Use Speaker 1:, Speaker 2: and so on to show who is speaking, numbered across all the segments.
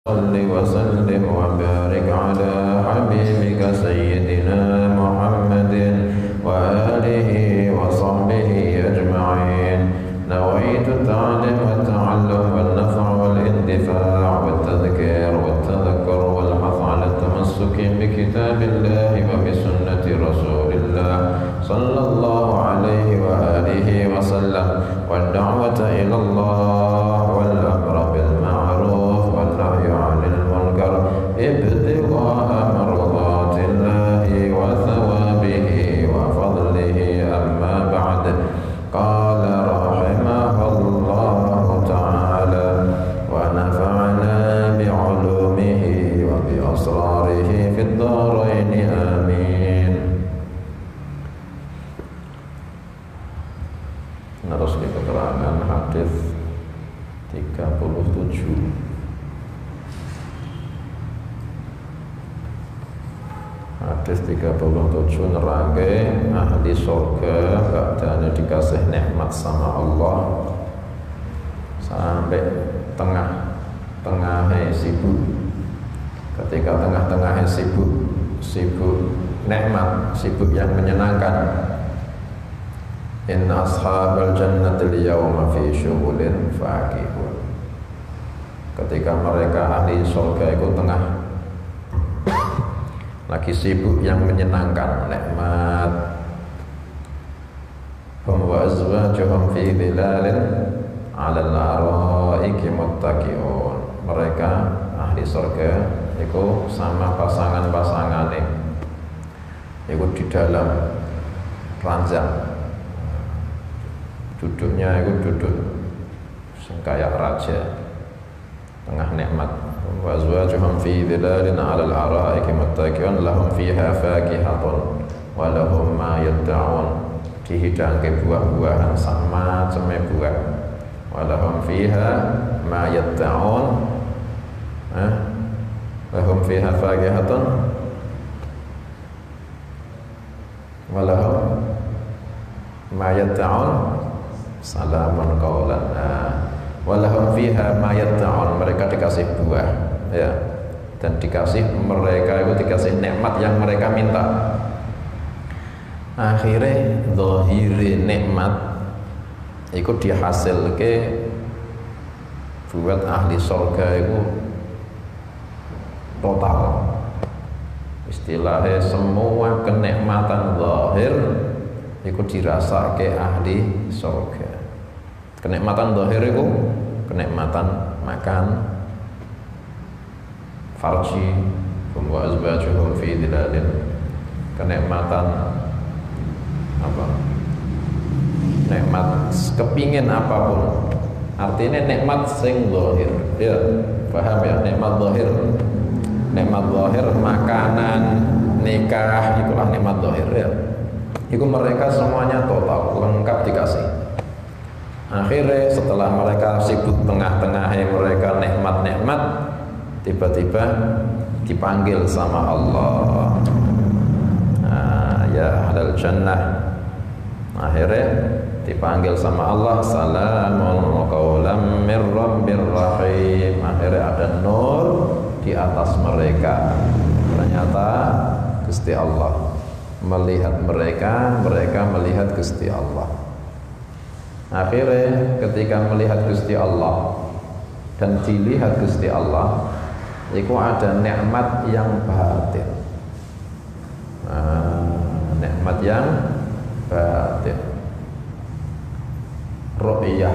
Speaker 1: صل وسلم وبارك على حبيبك سيدنا محمد وآله وصحبه أجمعين. نويت التعلم والتعلم والنفع والانتفاع والتذكير والتذكر والحث على التمسك بكتاب الله وبسنة رسول الله صلى الله عليه وآله وسلم، والدعوة إلى الله والأمر بالمعروف والنهي عن المنكر ابتغاء مرضات الله وثوابه وفضله. أما بعد، قال رحمه الله تعالى ونفعنا بعلومه وبأسراره في الدارين آمين. Terus keterangan hadis 37. Hadis 37 nerangke ahli surga badane dikasih nikmat sama Allah sampai tengah-tengahnya sibuk. Ketika tengah-tengahnya sibuk nikmat, sibuk yang menyenangkan. Inna ashabal jannati al-yawma fi syughulin faqihun. Ketika mereka ahli surga itu tengah lagi sibuk yang menyenangkan, nikmat. Hum wa azwajuhum fi dhilalin 'alal ara'iki muttaqi'un. Mereka ahli surga itu sama pasangan-pasangane itu di dalam ranjang. Duduknya itu duduk kayak raja, tengah nikmat. Wa azwajuhum fi dhilalin 'alal ara'iki muttaqi'un lahum fiha fakihatun wa lahum ma yad'un. Dihidangke buah-buahan sama macam buah. Wa lahum fiha ma yad'un. Lahum fiha fakihatun wa lahum ma yad'un. Salamun qaulan. Walahum fiha ma yad'un. Mereka dikasih buah, ya. Dan mereka itu dikasih nikmat yang mereka minta. Akhirnya zahire nikmat itu dihasilke buat ahli surga itu total. Istilahnya semua kenikmatan zahir itu dirasake ahli surga. Kenikmatan zahir itu kenikmatan makan, farji, wa azwajuhum fi dhilalin. Kenikmatan apa? Nikmat kepingin apapun. Artinya nikmat sing zahir. Ya, paham ya? Nikmat zahir. Nikmat zahir makanan, nikah, itulah nikmat zahir ya. Itu mereka semuanya total, lengkap dikasih. Akhirnya setelah mereka sibuk tengah-tengahnya mereka nikmat-nikmat, tiba-tiba dipanggil sama Allah. Ya ahlal jannah. Akhirnya dipanggil sama Allah, salamun qaulam mir rabbir rahim. Akhirnya ada nur di atas mereka. Ternyata Gusti Allah melihat mereka melihat Gusti Allah. Akhirnya ketika melihat Gusti Allah dan dilihat Gusti Allah, itu ada nikmat yang batin. Nikmat yang batin. Ru'yah,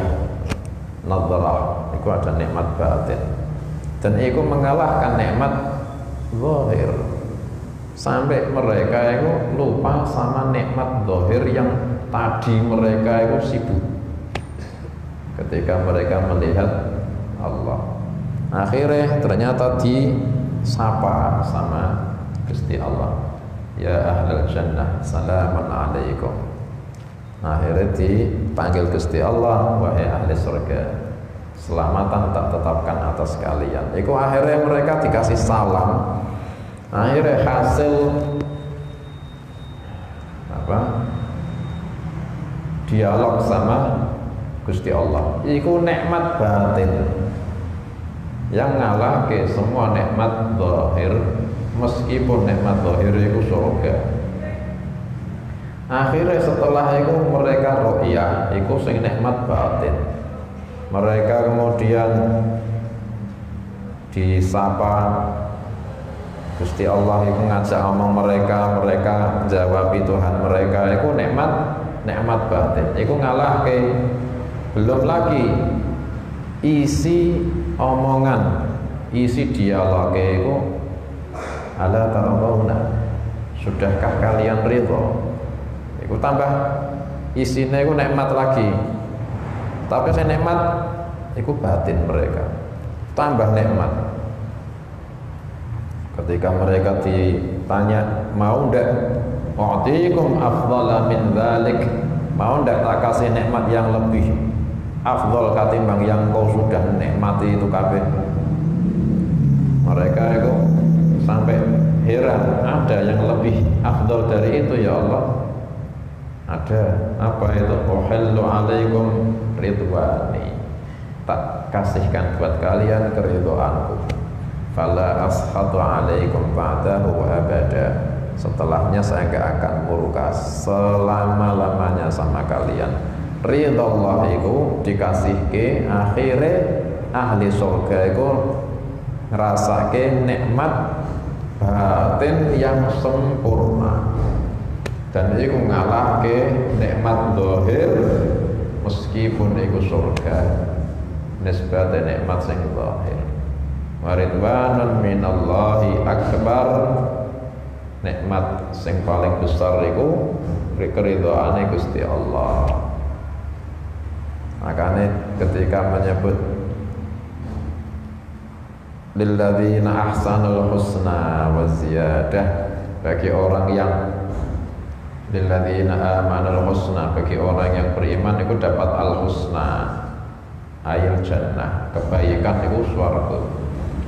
Speaker 1: nadrah, itu ada nikmat batin. Dan itu mengalahkan nikmat zahir. Sampai mereka itu lupa sama nikmat zahir yang tadi mereka itu sibuk ketika mereka melihat Allah. Akhirnya ternyata disapa sama Gusti Allah, ya ahlal jannah salamun alaikum. Akhirnya dipanggil Gusti Allah, wahai ahli surga, selamatan tak tetapkan atas kalian. Itu akhirnya mereka dikasih salam. Akhirnya hasil dialog sama Gusti Allah. Iku nikmat batin. yang ngalahke semua nikmat zahir, meskipun nikmat zahir itu surga. Akhirnya setelah itu mereka ru'yah, itu sing nikmat batin. Mereka kemudian disapa Gusti Allah itu ngajak omong mereka, mereka jawabi Tuhan mereka, itu nikmat batin. Itu ngalahke, belum lagi isi omongan, isi dialog itu ala tarabauna, sudahkah kalian ridho? Itu tambah isinya itu nikmat lagi. Tapi saya nikmat itu batin mereka, tambah nikmat. Ketika mereka ditanya, mau ndak u'tikum afdhala min dzalik, mau ndak tak kasih nikmat yang lebih afdhal katimbang yang kau sudah nikmati itu kabeh. Mereka itu sampai heran, ada yang lebih afdhal dari itu ya Allah? Ada. Apa itu? Uhillu alaikum ridwani, tak kasihkan buat kalian keridhaanku. Fala ashatu alaikum ba'dahu abada, setelahnya saya enggak akan murka selama-lamanya sama kalian. Ridha Allah itu dikasihke, akhirnya ahli surga itu ngerasake nikmat batin yang sempurna, dan itu ngalahke nikmat zahir meskipun itu surga nisbate nikmat sing zahir. Waridwanun minallahi akbar, nikmat sing paling besar iku keridhaane Gusti Allah. Makanya ketika menyebut lilladzina ahsanul husna wa ziyadah, bagi orang yang lilladzina amanul husna, bagi orang yang beriman itu dapat al husna ayil jannah, kebaikan itu swarga.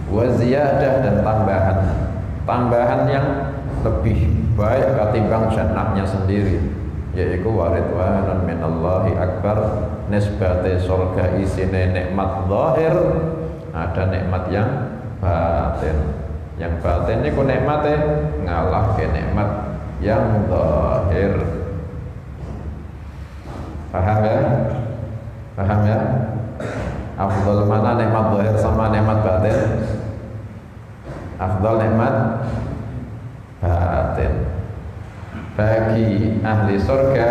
Speaker 1: Wa ziyadah, dan tambahan yang lebih baik ketimbang jannahnya sendiri, yaitu waridwanun minallahi akbar, nisbate surga isine nikmat zahir, ada nikmat yang batin. Yang batin itu nikmate ngalah ke nikmat yang zahir. Paham ya? Paham ya? Afdal mana nikmat zahir sama nikmat batin? Afdal nikmat batin. Bagi ahli surga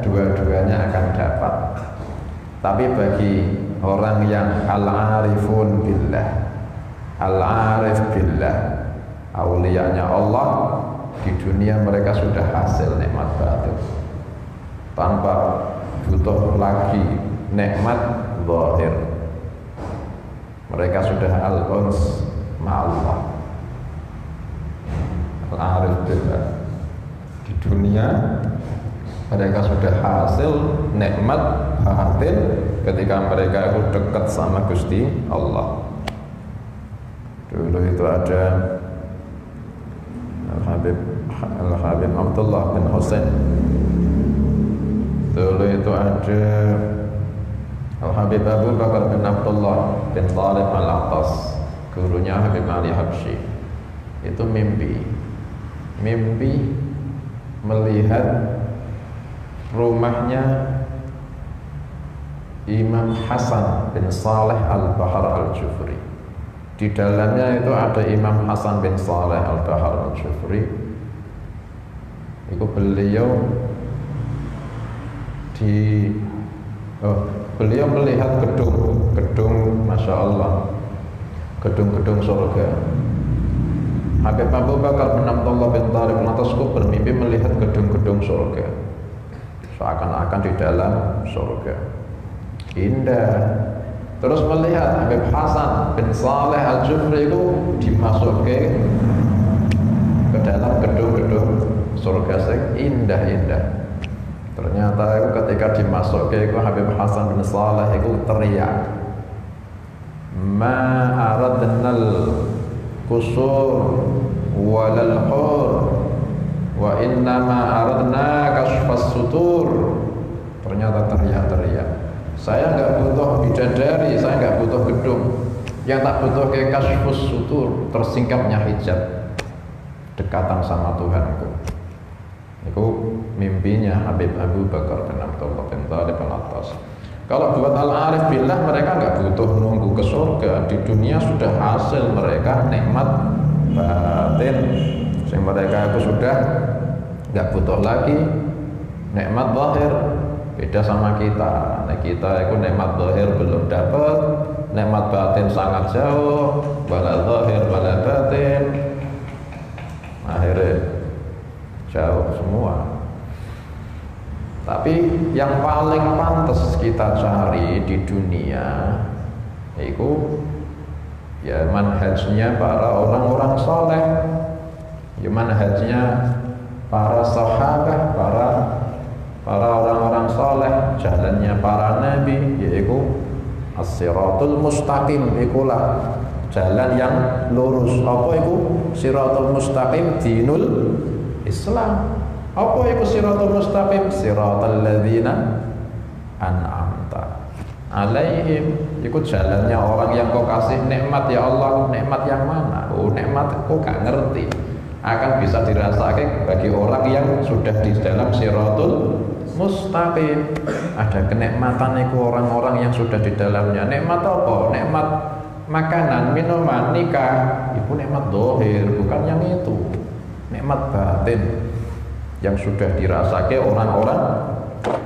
Speaker 1: dua-duanya akan dapat. Tapi bagi orang yang al-arifun billah, al-arif billah, auliyanya Allah, di dunia mereka sudah hasil nikmat batin tanpa butuh lagi nikmat zahir. Mereka sudah al-uns ma'allah, al-arif billah. Di dunia mereka sudah hasil nikmat batin ketika mereka itu dekat sama Gusti Allah. Dulu itu ada Al-Habib Abdullah bin Husain. Dulu itu ada Al-Habib Abu Bakar bin Abdullah bin Talib Al-Aqtas, gurunya Habib Ali Habsyi. Itu mimpi melihat rumahnya Imam Hasan bin Saleh Al-Bahar Al-Jufri. Di dalamnya itu ada Imam Hasan bin Saleh Al-Bahar Al-Jufri. Itu beliau melihat gedung Masya Allah, gedung-gedung surga. Habib Abu Bakar bin Abdullah bin Talib Al-Aqtas bermimpi melihat gedung-gedung surga, seakan-akan di dalam surga. Indah. Terus melihat Habib Hasan bin Saleh Al-Jufri itu dimasuki ke dalam gedung-gedung surga sing indah-indah. Ternyata itu ketika dimasuki itu Habib Hasan bin Saleh itu teriak, ma aradnal qusur walal hur wa innama aradna kashfas sutur. Ternyata teriak-teriak, saya enggak butuh bidadari, saya enggak butuh gedung, Yang tak butuh ke kasyfus sutur, tersingkapnya hijab, dekatan sama Tuhanku. Itu mimpinya Habib Abu Bakar bin Abdullah bin Thalib al-Attas. Kalau buat al-arif billah, mereka nggak butuh nunggu ke surga. Di dunia sudah hasil mereka nikmat batin. Sehingga mereka itu sudah nggak butuh lagi nikmat zahir. Beda sama kita. Nah, kita itu nikmat zahir belum dapat, nikmat batin sangat jauh, wala zahir wala batin. Akhirnya jauh semua. Tapi yang paling pantas kita cari di dunia itu ya manhajnya para orang-orang soleh, ya manhajnya para sahabat, para orang-orang soleh, jalannya para nabi, yaitu as-siratul mustaqim. Ikulah jalan yang lurus. Apa itu siratul mustaqim? Dinul Islam. Apa itu siratul mustaqim? Siratal ladzina an'amta alaihim. Itu jalannya orang yang kau kasih nikmat, ya Allah. Nikmat yang mana? Oh, nikmat kau gak ngerti. Akan bisa dirasakan bagi orang yang sudah di dalam siratul mustaqim. Ada kenikmatan itu orang-orang yang sudah di dalamnya. Nikmat apa? Nikmat makanan, minuman, nikah. Itu nikmat dohir, bukan yang itu. Nikmat batin yang sudah dirasakan orang-orang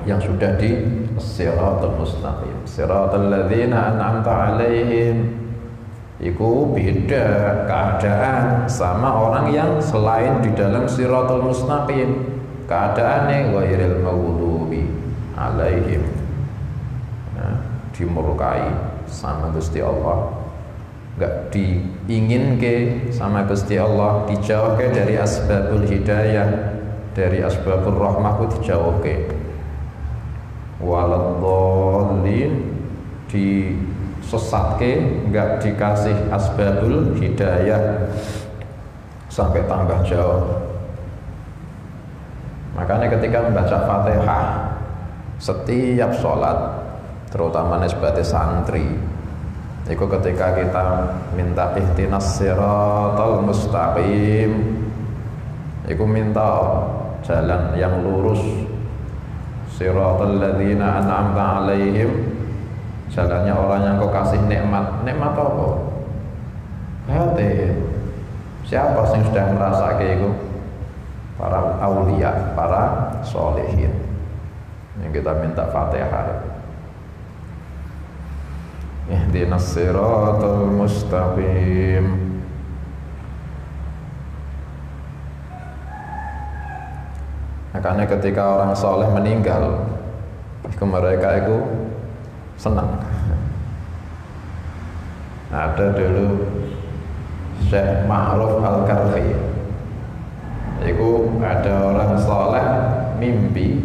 Speaker 1: yang sudah di siratul mustaqim. Siratal ladzina an'amta alaihim. Iku beda keadaan sama orang yang selain di dalam siratul mustaqim. Keadaannya ghairil maghdubi alaihim. Nah, dimurkai sama Gusti Allah. Enggak diinginke sama Gusti Allah, dijauhke dari asbabul hidayah, dari asbabur rahmah ku dijauhke. Waladhdallin, disesatke, enggak dikasih asbabul hidayah sampai tambah jauh. Makanya ketika membaca Fatihah setiap sholat, terutama sebagai santri, itu ketika kita minta ihtinas siratal mustaqim, itu minta jalan yang lurus, siratal ladzina an'amta alaihim, jalannya orang yang kau kasih nikmat. Nikmat apa? Batin. Siapa yang sudah merasakan itu? Para aulia, para solehin. Yang kita minta Fatihah. Ihdinas siratal mustaqim. Makanya ketika orang soleh meninggal, mereka itu senang. Ada dulu Syekh Ma'ruf Al-Karfi. Itu ada orang soleh mimpi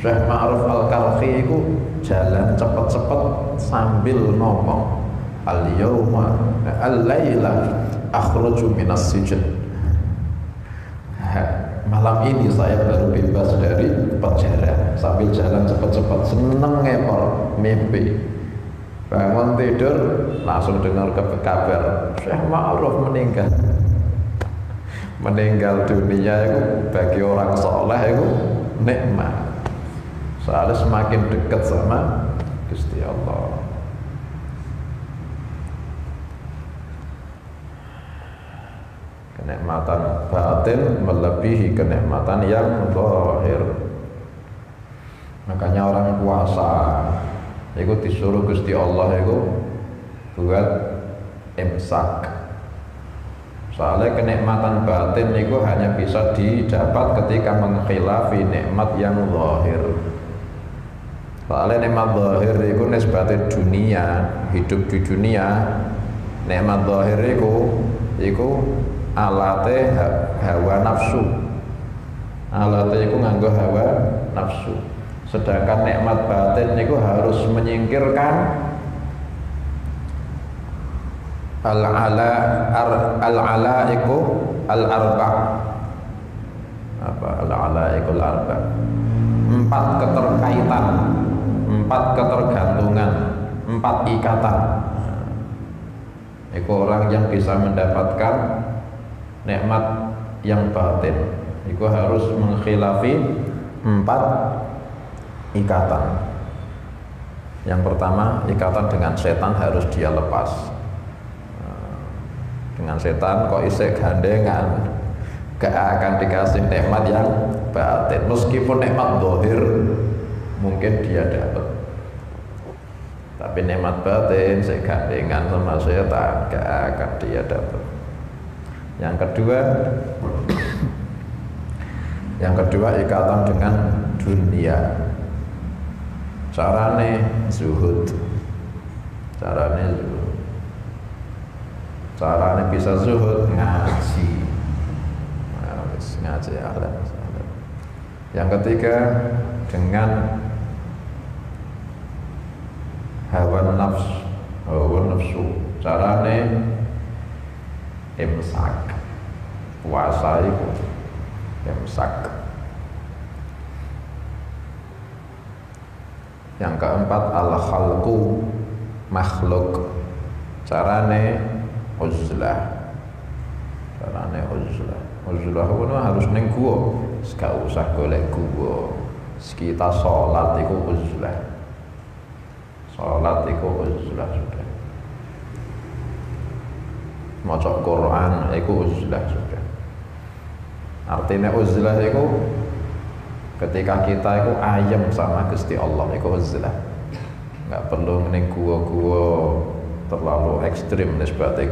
Speaker 1: Syekh Ma'ruf Al-Karfi itu jalan cepat-cepat sambil ngomong, al-yawma al-laila akhruju minas sijn. Malam ini saya baru bebas dari penjara, sambil jalan cepat-cepat, seneng ngepor mimpi. Bangun tidur langsung dengar kabar Syekh Ma'ruf meninggal. Meninggal dunia itu bagi orang soleh itu nikmat. Soalnya semakin dekat sama Gusti Allah. Kenikmatan batin melebihi kenikmatan yang zahir. Makanya orang puasa itu disuruh Gusti Allah itu buat imsak. Soalnya kenikmatan batin itu hanya bisa didapat ketika mengkhilafi nikmat yang zahir. Soalnya nikmat zahir itu nisbatnya dunia, hidup di dunia. Nikmat zahir itu alatnya hawa nafsu. Alatnya itu nganggo hawa nafsu. Sedangkan nikmat batin itu harus menyingkirkan al-alaiku al-arba'. Apa al-alaikul arba'? 4 keterkaitan, 4 ketergantungan, 4 ikatan. Iku orang yang bisa mendapatkan nikmat yang batin. Iku harus mengkhilafi 4 ikatan. Yang pertama, ikatan dengan setan harus dia lepas. Dengan setan kok isih gandengan, gak akan dikasih nikmat yang batin. Meskipun nikmat zahir mungkin dia dapat, tapi nikmat batin segandengan sama setan gak akan dia dapat. Yang kedua ikatan dengan dunia. Carane zuhud. Carane bisa zuhud ngaji. Ngaji alam. Yang ketiga dengan hawa nafsu. Carane imsak. Puasa itu imsak. Yang keempat al-khalqu, makhluk. Carane uzlah. Uzlah itu harus ning gua, gak usah golek gua. Kita sholat itu uzlah. Sholat itu uzlah sudah. Maca Quran itu uzlah sudah. Artinya uzlah itu ketika kita itu ayem sama Gusti Allah, itu uzlah. Nggak perlu ning gua-gua terlalu ekstrim nisbate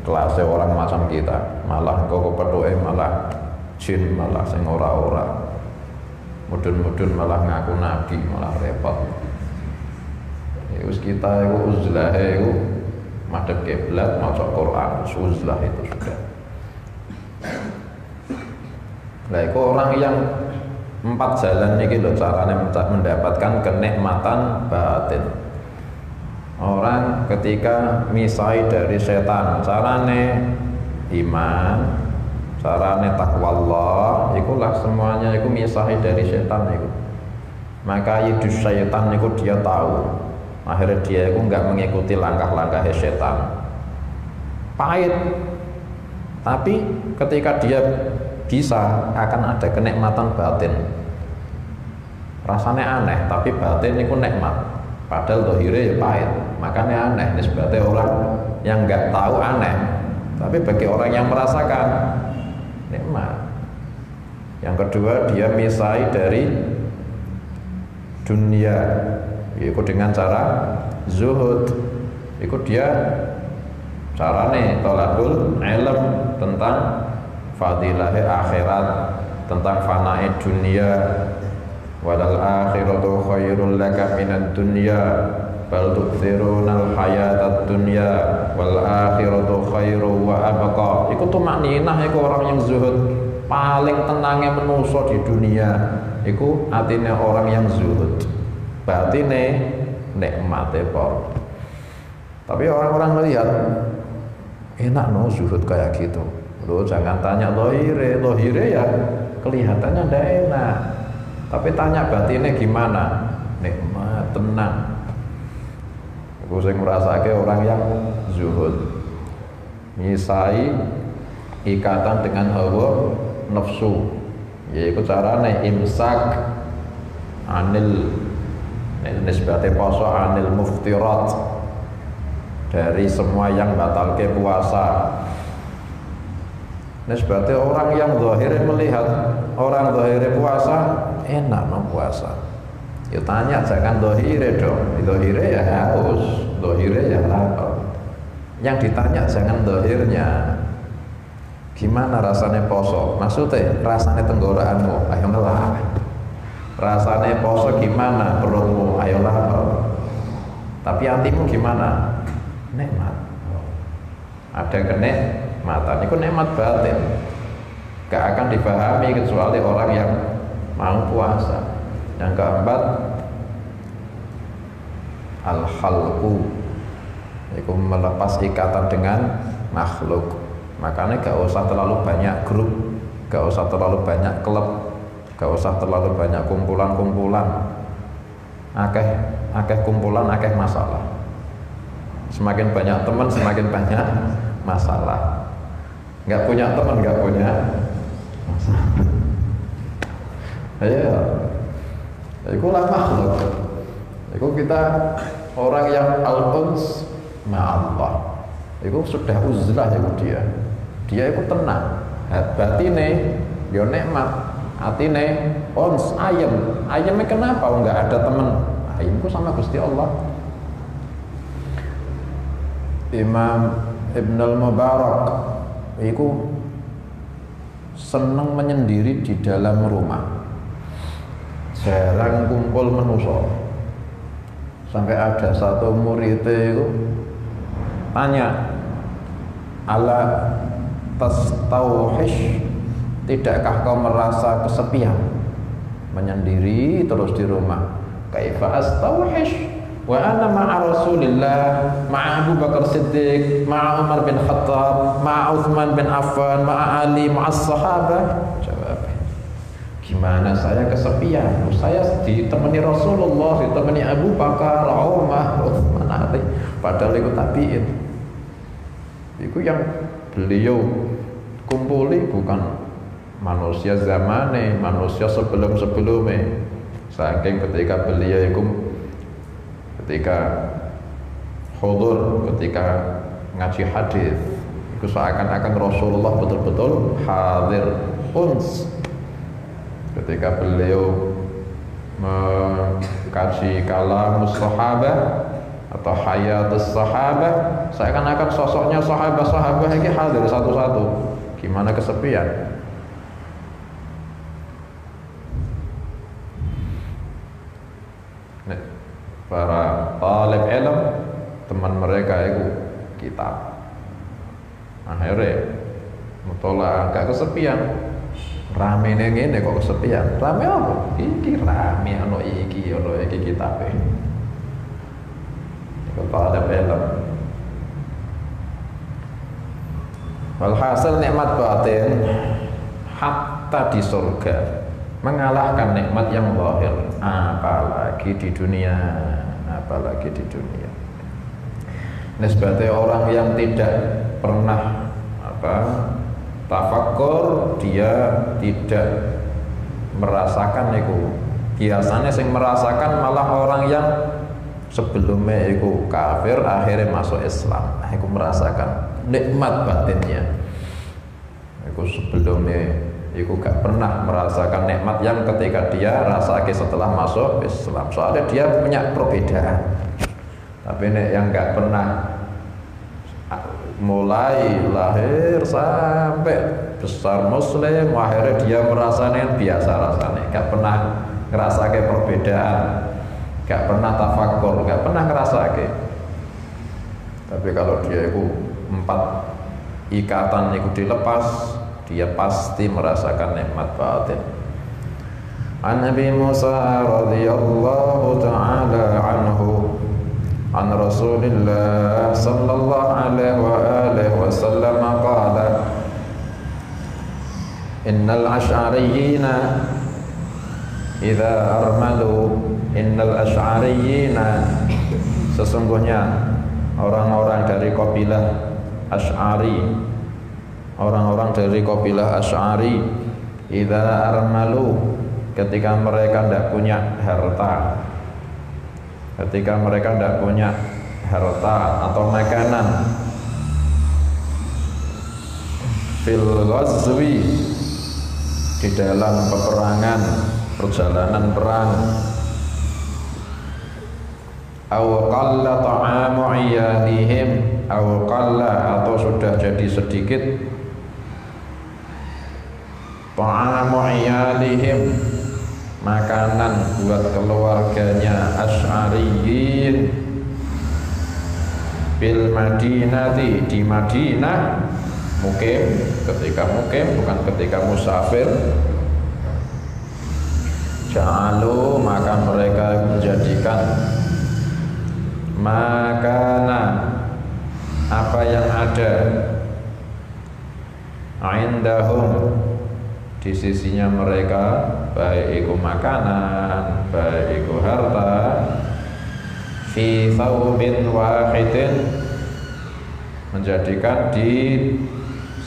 Speaker 1: kelasnya orang macam kita. Malah engko kepethuke malah jin, malah sing ora-ora. Mudun-mudun malah ngaku nabi, malah repot. Ya wis kita itu uzlah itu madhep kiblat, maca Quran, uzlah itu sudah. Nah, itu orang yang 4 jalan ini loh caranya mendapatkan kenikmatan batin. Orang ketika misai dari setan, carane iman, carane takwallah, ikulah semuanya itu misai dari setan itu. Maka yidus syaitan itu dia tahu. Akhirnya dia itu enggak mengikuti langkah-langkah setan. Pahit. Tapi ketika dia bisa akan ada kenikmatan batin. Rasanya aneh, tapi batin itu nikmat. Padahal dohire ya pahit. Makanya aneh nisbatnya orang yang nggak tahu aneh. Tapi bagi orang yang merasakan nikmat. Yang kedua dia misai dari dunia. Itu dengan cara zuhud. Itu dia carane tolakul ilm tentang fadilahnya akhirat, tentang fana'i dunia. Walal akhiratu khairul laka minad dunya bal tu'thirunal hayatad dunya wal akhiratu khairu wa abqa. Iku tumakninah, iku orang yang zuhud. Paling tenangnya manusia di dunia iku atine orang yang zuhud, batine nikmate por. Tapi orang-orang melihat enak no zuhud kayak gitu. Loh, jangan tanya lohire ya kelihatannya ndak enak. Tapi tanya batinnya gimana? Nikmat, tenang. Aku sing ngrasake orang yang zuhud. Misai ikatan dengan hawa nafsu. Yaitu carane imsak anil nisbate poso anil muftirat, dari semua yang batalke puasa. Nisbate orang yang zahire melihat orang zahire puasa enak no puasa. Ya tanya jangan zahire dong. Zahire ya haus, zahire ya lapar. Yang ditanya jangan zahirnya. Gimana rasanya poso? Maksudnya rasanya tenggorokanmu, ayo ngelah. Rasanya poso gimana perutmu, ayo lapar. Tapi hatimu gimana? Nikmat. Ada kenikmatan, itu nikmat batin. Gak akan dipahami kecuali orang yang mau puasa. Yang keempat, al-khalqu, itu melepas ikatan dengan makhluk. Makanya gak usah terlalu banyak grup, gak usah terlalu banyak klub, gak usah terlalu banyak kumpulan-kumpulan. Akeh kumpulan, akeh masalah. Semakin banyak teman, semakin banyak masalah. Nggak punya teman, nggak punya masalah. Ya, itu lah makhluk. Itu kita orang yang al-uns ma'allah. Itu sudah uzlah itu dia. Dia itu tenang. Batine yo nikmat, atine ons ayem. Ayemnya kenapa? Enggak ada teman. Ayemku sama Gusti Allah. Imam Ibn al-Mubarak itu seneng menyendiri di dalam rumah. Jarang kumpul manusia. Sampai ada satu murid itu tanya, ala tastauhish, tidakkah kau merasa kesepian menyendiri terus di rumah? Kaifa astauhish wa ana ma'a Rasulillah, ma'a Abu Bakar Siddiq, ma'a Umar bin Khattab, ma'a Uthman bin Affan, ma'a Ali, ma'a sahabah. Jawab, gimana saya kesepian? Saya ditemani Rasulullah, ditemani Abu Bakar, Umar, Uthman, Ali. Padahal itu tabi'in. Itu yang beliau kumpuli bukan manusia zamane, manusia sebelum-sebelumnya. Saking ketika beliau itu ketika hudur, ketika ngaji hadis, itu seakan-akan Rasulullah betul-betul hadir uns. Ketika beliau mengkaji kalam sahabat atau hayatus sahabat, seakan-akan sosoknya sahabat-sahabat ini hadir satu-satu. Gimana kesepian? Para talib ilm, teman mereka itu kitab. Akhirnya mutolak agak kesepian. Rame ngene kok kesepian. Rame apa? Iki rame ono iki kitabe. Iku talib ilm. Walhasil nikmat batin hatta di surga mengalahkan nikmat yang zahir, apalagi di dunia. Nisbatnya orang yang tidak pernah tafakkur, dia tidak merasakan itu. Biasanya yang merasakan malah orang yang sebelumnya itu kafir, akhirnya masuk Islam. Itu merasakan nikmat batinnya. Itu sebelumnya itu gak pernah merasakan nikmat yang ketika dia rasakan setelah masuk Islam. Soalnya dia punya perbedaan. Tapi yang gak pernah mulai lahir sampai besar muslim, akhirnya dia merasakan biasa rasanya. Gak pernah ngerasakan perbedaan, gak pernah tafakkur, gak pernah ngerasakan. Tapi kalau dia itu 4 ikatan itu dilepas, dia pasti merasakan nikmat batin. An Nabi Musa radhiyallahu ta'ala anhu an Rasulillah sallallahu alaihi wa alihi wasallam qala innal asy'ariyina idza armalu, innal asy'ariyina, sesungguhnya orang-orang dari kabilah Asy'ari, orang-orang dari kabilah Asy'ari, idza armalu, ketika mereka tidak punya harta, ketika mereka tidak punya harta atau makanan, fil ghazwi, di dalam peperangan, perjalanan perang, aw qalla ta'amu iyalihim, aw qalla, atau sudah jadi sedikit ta'amu iyalihim, makanan buat keluarganya Asy'ariyin, bil Madinati, di Madinah, mukim, ketika mukim, bukan ketika musafir, ja'alu, maka mereka menjadikan makanan, apa yang ada, indahum, di sisinya mereka, baik itu makanan, baik itu harta, fi thawbin wahidin, menjadikan di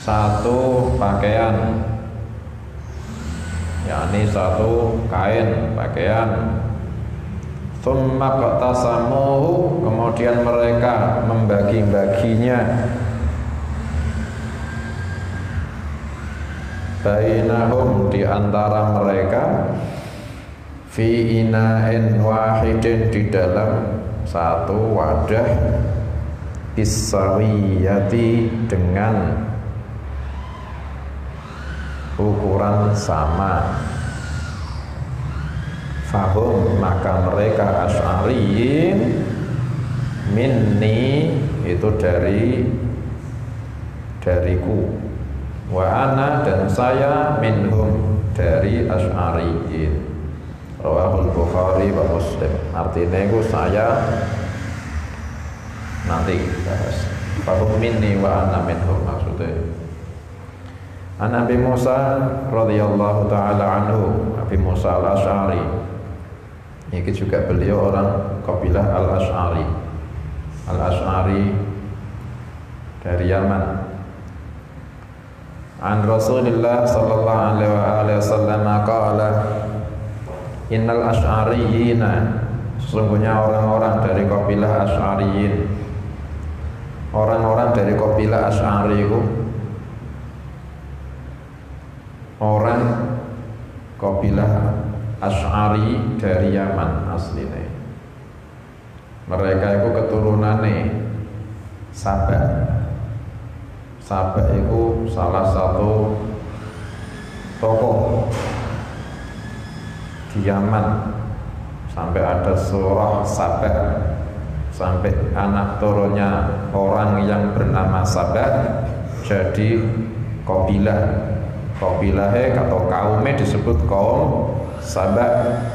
Speaker 1: satu pakaian, yakni satu kain pakaian. Tsumma qatasamuhu, kemudian mereka membagi-baginya bainahum, di antara mereka, fi ina'in wahidin, di dalam satu wadah, bisawiyati, dengan ukuran sama. Fahum, maka mereka Asy'ariyin, minni, itu dariku, wa ana, dan saya, minhum, dari Asy'ariyin. Rawahul Bukhari wa Muslim. Artinya itu saya nanti bahas. Fahum minni wa ana minhum, maksudnya. An Abi Musa radhiyallahu taala anhu, Abi Musa al-Asy'ari. Ini juga beliau orang kabilah al-Asy'ari. Al-Asy'ari dari Yaman. An Rasulillah sallallahu alaihi wasallam qala, innal asy'ariyina, sesungguhnya orang-orang dari kabilah Asy'ariyin, orang-orang dari kabilah Asy'ari itu orang kabilah Asy'ari dari Yaman aslinya. Mereka itu keturunannya Sabah. Sabah itu salah satu tokoh di Yaman, sampai ada surah Sabah, sampai anak turunnya orang yang bernama Sabah jadi kabilahnya atau kaumnya disebut kaum Sabah,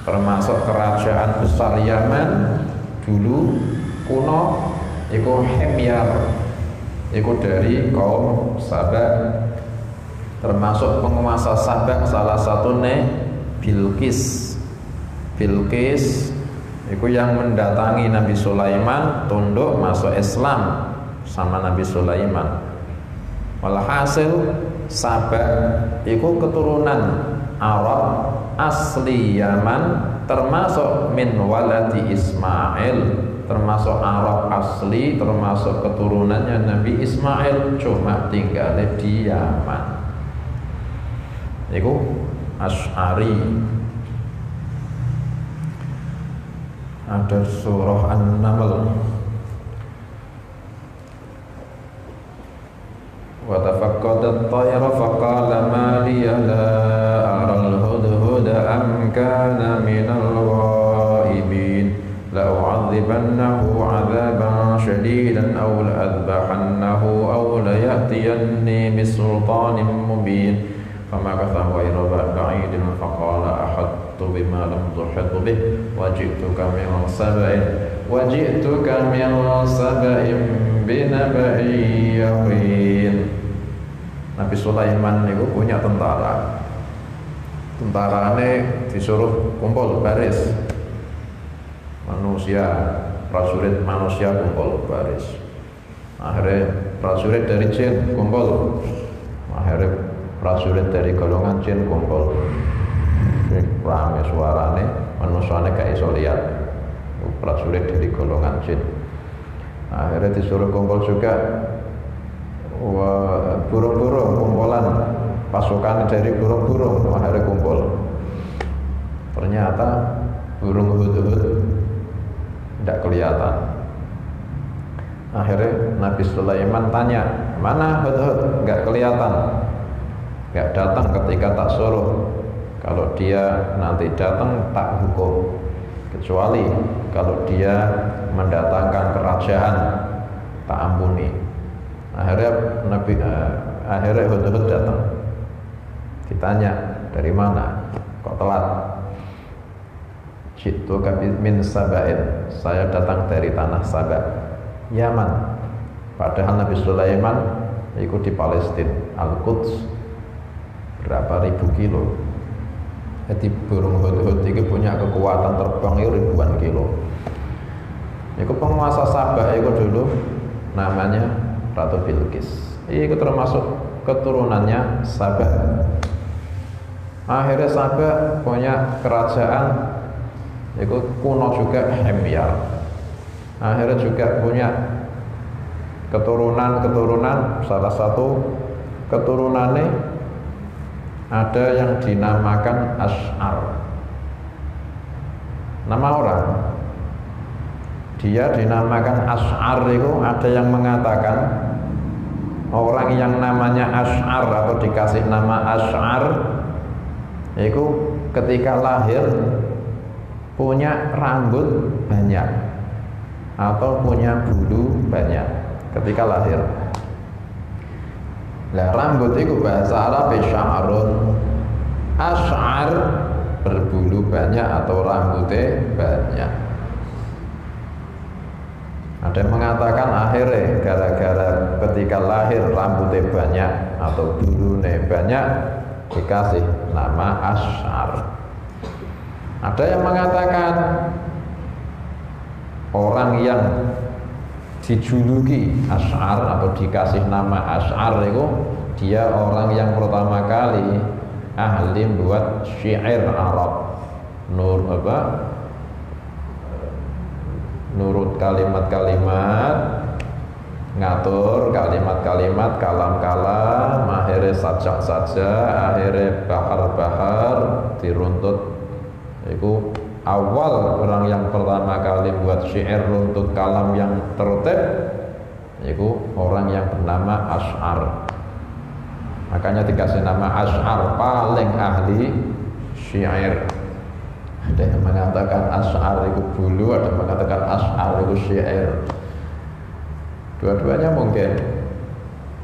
Speaker 1: termasuk kerajaan besar Yaman dulu kuno, itu Himyar, itu dari kaum Sabah. Termasuk penguasa Sabah salah satunya Bilqis. Bilqis itu yang mendatangi Nabi Sulaiman tunduk masuk Islam sama Nabi Sulaiman. Walhasil Sabah itu keturunan Arab asli Yaman, termasuk min waladi Ismail, termasuk Arab asli, termasuk keturunannya Nabi Ismail, cuma tinggalnya di Yaman. Itu Asy'ari. Ada surah An-Naml, wa tafaqqadat at-tayra faqala ma liya la ara al-hudhuda am kana min al-ghaibin la u'adhibannahu 'adhaban shadidan aw la adbahannahu aw la ya'tiyanni bi sultanin mubin famakatha ghayra ba'idin faqala ahadtu bima lam tuhit bih waji'tuka min sab'in binaba'in yaqin. Nabi Sulaiman itu punya tentara. Tentaranya disuruh kumpul baris. Manusia, prajurit manusia kumpul baris. Akhirnya prajurit dari jin kumpul. Akhirnya prajurit dari golongan jin kumpul. Rame suarane, manusianya gak iso lihat. Prajurit dari golongan jin. Akhirnya disuruh kumpul juga burung-burung, kumpulan pasukan dari burung-burung. Akhirnya kumpul. Ternyata burung hudhud tidak kelihatan. Akhirnya Nabi Sulaiman tanya, mana hudhud? Nggak kelihatan, nggak datang ketika tak suruh. Kalau dia nanti datang tak hukum, kecuali kalau dia mendatangkan kerajaan tak ampuni. Akhirnya hudhud datang. Ditanya, dari mana? Kok telat? Jitu min Saba'in, saya datang dari tanah Sabah, Yaman. Padahal Nabi Sulaiman ikut di Palestina, Al-Quds, berapa ribu kilo. Jadi burung hudhud itu punya kekuatan terbang itu ribuan kilo. Itu penguasa Sabah itu dulu namanya Ratu Bilqis. Itu termasuk keturunannya Sabah. Akhirnya Sabah punya kerajaan itu kuno juga, Himyar. Akhirnya juga punya keturunan, salah satu keturunannya ada yang dinamakan Ash'ar. Nama orang, dia dinamakan Ash'ar itu ada yang mengatakan orang yang namanya Ash'ar atau dikasih nama Ash'ar itu ketika lahir punya rambut banyak atau punya bulu banyak ketika lahir. Nah, rambut itu bahasa Arab sya'run. Ash'ar berbulu banyak atau rambutnya banyak. Ada yang mengatakan akhirnya gara-gara ketika lahir rambutnya banyak atau bulunya banyak dikasih nama Ash'ar. Ada yang mengatakan orang yang dijuluki Ash'ar atau dikasih nama Ash'ar itu dia orang yang pertama kali ahli buat syair Arab, nurut kalimat-kalimat, ngatur kalimat-kalimat, kalam-kalam, akhirnya sajak-sajak, akhirnya bahar-bahar diruntut. Itu awal orang yang pertama kali buat syair runtut kalam yang tertib, itu orang yang bernama Ash'ar. Makanya dikasih nama Ash'ar, paling ahli syair. Ada yang mengatakan Ash'ar itu bulu, ada yang mengatakan Ash'ar itu syair. Dua-duanya mungkin.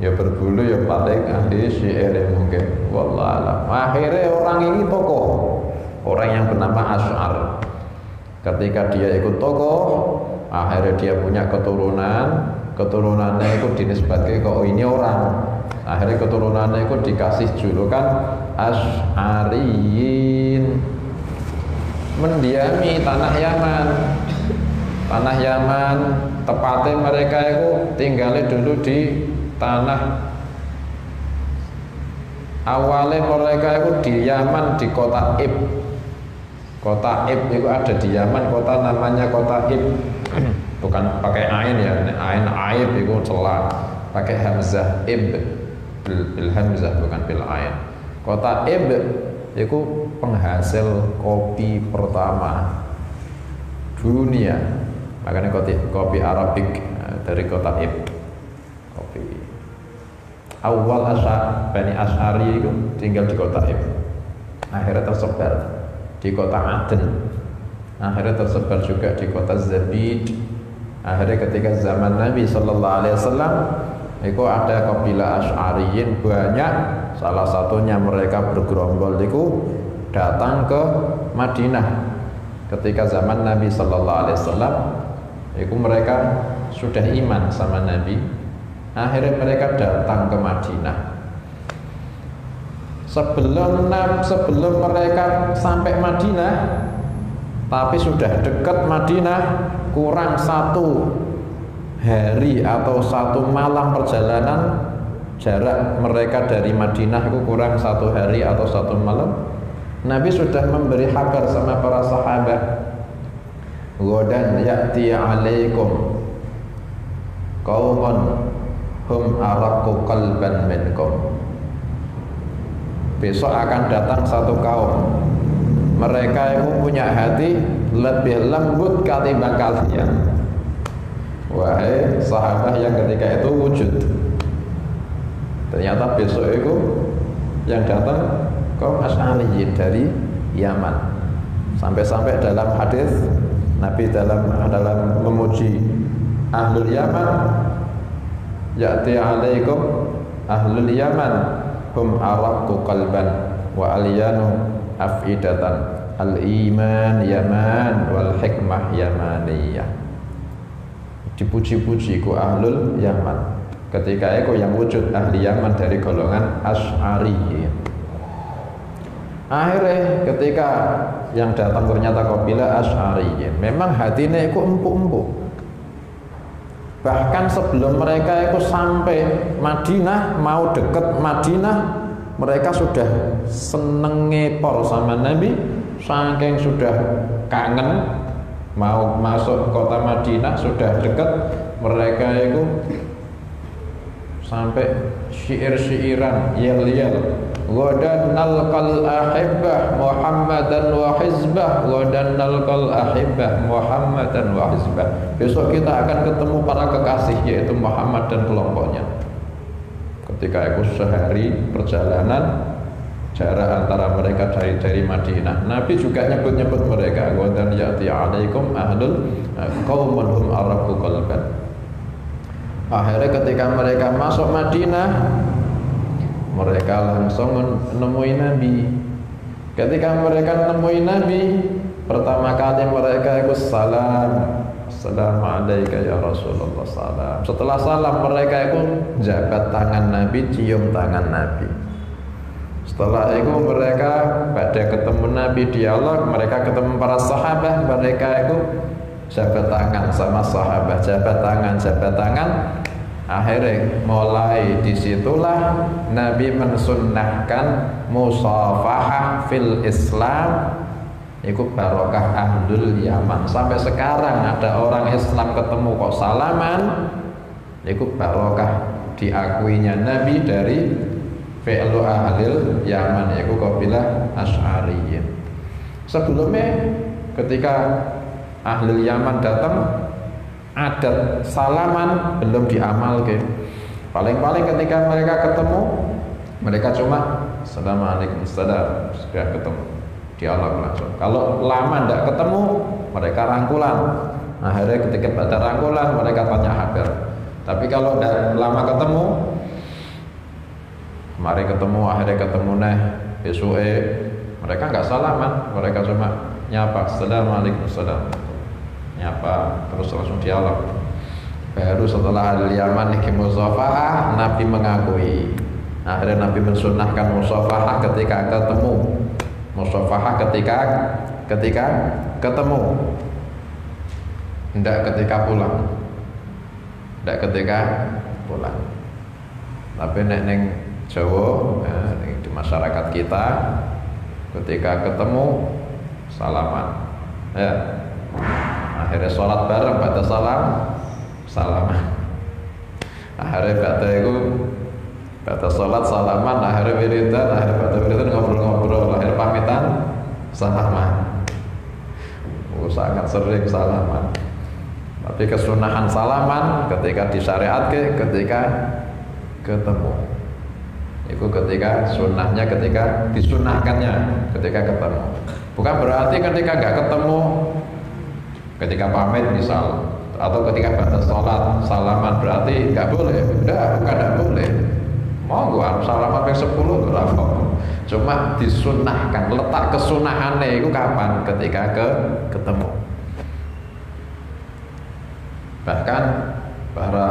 Speaker 1: Ya berbulu, ya paling ahli syair mungkin. Wallahualam. Akhirnya orang ini tokoh, orang yang bernama Ash'ar. Ketika dia ikut tokoh, akhirnya dia punya keturunannya itu dinisbatkan ke ini orang. Akhirnya keturunannya itu dikasih julukan Asy'ariyin. Mendiami tanah Yaman. Tanah Yaman, tepatnya mereka itu tinggalnya dulu di tanah. Awalnya mereka itu di Yaman, di kota Ib. Kota Ib itu ada di Yaman, kota namanya kota Ib. Bukan pakai ain ya, aib itu celah, pakai hamzah Ib, bil hamzah bukan bil ain. Kota Ib itu penghasil kopi pertama dunia, makanya kopi Arabik dari kota Ib. Kopi awal Bani Asy'ari itu tinggal di kota Ib, akhirnya tersebar di kota Aden, akhirnya tersebar juga di kota Zabid. Akhirnya ketika zaman Nabi Sallallahu Alaihi Wasallam itu ada kabilah Asy'ariyin banyak, salah satunya mereka bergerombol itu datang ke Madinah. Ketika zaman Nabi Sallallahu Alaihi Wasallam itu mereka sudah iman sama Nabi, akhirnya mereka datang ke Madinah. Sebelum mereka sampai Madinah, tapi sudah dekat Madinah, kurang 1 hari atau 1 malam perjalanan jarak mereka dari Madinah itu kurang 1 hari atau 1 malam. Nabi sudah memberi kabar sama para sahabat, "Ghadan ya'ti 'alaikum qaumun hum araqqu qalban minkum." Besok akan datang 1 kaum, mereka itu punya hati lebih lembut ketimbang kalian. Wahai sahabat yang ketika itu wujud, ternyata besok itu yang datang kaum Asy'ariyin dari Yaman. Sampai-sampai dalam hadis Nabi dalam memuji ahlul Yaman, ya'ti 'alaikum ahlul Yaman hum araqqu qalban wa alyanu afidatan, al-iman Yaman wal hikmah Yamaniyah. Dipuji-puji ku ahlul Yaman. Ketika itu yang wujud ahli Yaman dari golongan Asy'ariyin. Akhirnya ketika yang datang ternyata kabilah Asy'ariyin, memang hatinya itu empuk-empuk. Bahkan sebelum mereka itu sampai Madinah, mau deket Madinah, mereka sudah seneng ngepor sama Nabi, saking sudah kangen mau masuk kota Madinah, sudah dekat, mereka itu sampai syair-syairan, yel-yel, ghadan nalqal ahibbah Muhammadan wa hizbah, ghadan nalqal ahibbah Muhammadan wa hizbah. Besok kita akan ketemu para kekasih, yaitu Muhammad dan kelompoknya. Ketika itu sehari perjalanan jarak antara mereka dari Madinah, Nabi juga nyebut-nyebut mereka, ghadan ya'ti 'alaikum ahlul qaumun hum arabu qalban. Akhirnya ketika mereka masuk Madinah, mereka langsung menemui Nabi. Ketika mereka menemui Nabi, pertama kali mereka itu salam, assalamualaikum ya Rasulullah, salam. Setelah salam, mereka itu jabat tangan Nabi, cium tangan Nabi. Setelah itu mereka pada ketemu Nabi, dialog, mereka ketemu para sahabat, mereka itu jabat tangan sama sahabat, jabat tangan. Akhirnya mulai disitulah Nabi mensunnahkan musafahah fil Islam. Itu barokah ahlul Yaman. Sampai sekarang ada orang Islam ketemu kok salaman, itu barokah diakuinya Nabi dari fi'lu ahlil Yaman, yaitu kabilah Asy'ariyyin. Sebelumnya ketika ahlul Yaman datang, adat salaman belum diamalkan. Paling-paling ketika mereka ketemu, mereka cuma assalamualaikum, salam, sudah ketemu, dialog langsung. Kalau lama tidak ketemu, mereka rangkulan. Akhirnya ketika pada rangkulan, mereka tanya kabar. Tapi kalau tidak lama ketemu, kemarin ketemu, akhirnya ketemu besoknya mereka nggak salaman, mereka cuma nyapa, assalamualaikum, salam, nyapa, terus langsung dialog. Baru setelah al-Yaman musafahah, Nabi mengakui. Akhirnya Nabi mensunnahkan musafahah ketika ketemu, musafahah ketika ketemu, tidak ketika pulang, tidak ketika pulang. Tapi neng Jawa, di masyarakat kita, ketika ketemu salaman, ya. Akhirnya sholat bareng, pada salaman. Akhirnya pada sholat salaman, akhirnya wiridan, akhirnya pada wiridan ngobrol-ngobrol, akhirnya pamitan salaman. Sangat sering salaman. Tapi kesunahan salaman ketika disyariatkan ketika ketemu. Itu ketika sunnahnya, ketika disunahkannya ketika ketemu. Bukan berarti ketika nggak ketemu, ketika pamit misal, atau ketika batas sholat salaman berarti nggak boleh. Bukan boleh. Mau gua salaman yang 10 berapa? Cuma disunahkan. Letak kesunahannya itu kapan? Ketika ketemu. Bahkan para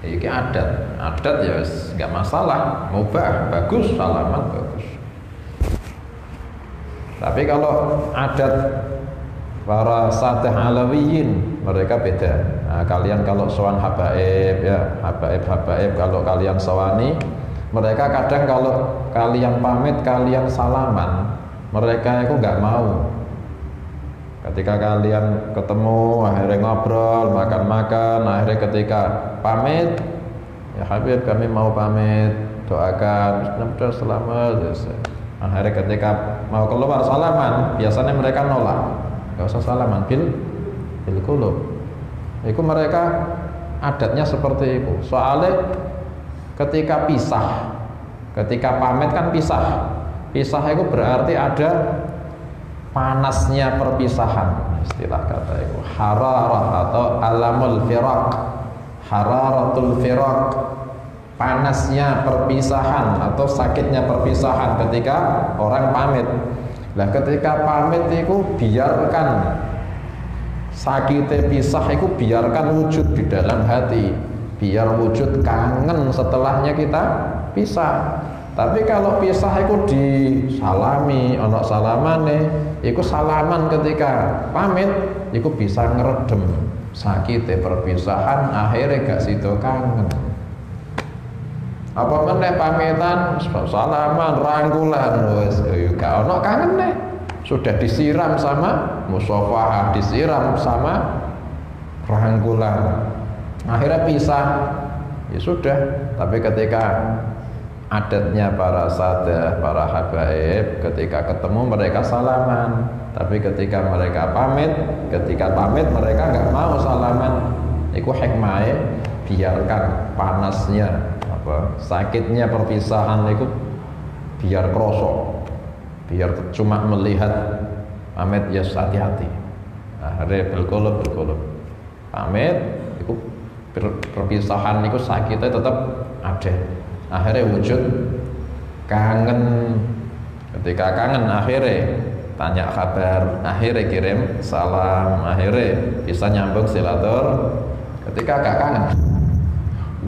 Speaker 1: ini adat ya nggak masalah, mubah, bagus, salaman bagus. Tapi kalau adat para Satih Alawiyin, mereka beda. Nah, kalian kalau sowan habaib, ya habaib kalau kalian sowani, mereka kadang kalau kalian pamit, kalian salaman, mereka itu nggak mau. Ketika kalian ketemu, akhirnya ngobrol, makan-makan, akhirnya ketika pamit, ya Habib kami mau pamit, doakan, semoga selamat. Akhirnya ketika mau keluar salaman, biasanya mereka nolak, nggak usah salaman, bil qulub. Itu mereka adatnya seperti itu. Soalnya ketika pisah, ketika pamit kan pisah itu berarti ada panasnya perpisahan, istilah kata itu hararah atau alamul firaq, hararatul firaq, panasnya perpisahan atau sakitnya perpisahan ketika orang pamit. Nah ketika pamit itu biarkan sakitnya pisah itu biarkan wujud di dalam hati, biar wujud kangen setelahnya kita pisah. Tapi kalau pisah itu disalami, ono salamane, itu salaman ketika pamit, itu bisa ngeredem sakite perpisahan akhirnya gak sido kangen. Apa meneh pamitan salaman rangkulan wis gak ono kangen nih. Sudah disiram sama musafahah, disiram sama rangkulan. Akhirnya pisah. Ya sudah, tapi ketika adatnya para sadah, para habaib, ketika ketemu mereka salaman. Tapi ketika mereka pamit mereka nggak mau salaman. Iku hikmahnya, biarkan panasnya sakitnya perpisahan itu biar krosok, biar cuma melihat pamit ya hati-hati. Akhirnya berkolot pamit itu perpisahan itu sakitnya tetap ada. Akhirnya wujud kangen. Ketika kangen akhirnya tanya kabar, akhirnya kirim salam, akhirnya bisa nyambung silatur. Ketika gak kangen,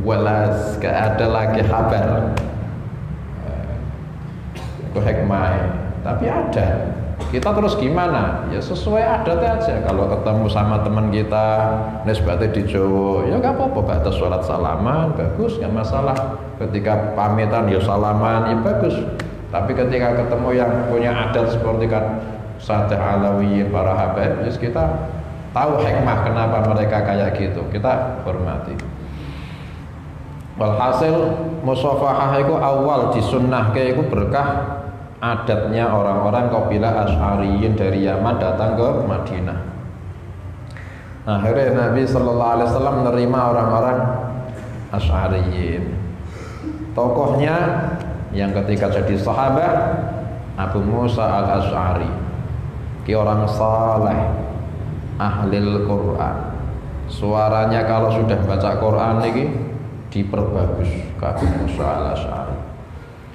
Speaker 1: walas, gak ada lagi kabar. Itu hikmah. Tapi ada. Kita terus gimana? Ya sesuai adatnya aja. Kalau ketemu sama teman kita, nisbatnya di Jawa, ya gak apa-apa. Batas sholat salaman, bagus, gak masalah. Ketika pamitan, ya salaman, ya bagus. Tapi ketika ketemu yang punya adat seperti kan Sadah Alawiyin, para habaib, ya kita tahu hikmah kenapa mereka kayak gitu. Kita hormati. Walhasil musafahah itu awal disunnahke itu berkah adatnya orang-orang kabilah Asy'ariyin dari Yaman datang ke Madinah. Akhirnya Nabi sallallahu alaihi wasallam menerima orang-orang Asy'ariyin. Tokohnya yang ketika jadi sahabat Abu Musa al-Asy'ari. Ki orang saleh, ahlil Quran. Suaranya kalau sudah baca Quran ini diperbagus ke Abu Musa al-Asy'ari.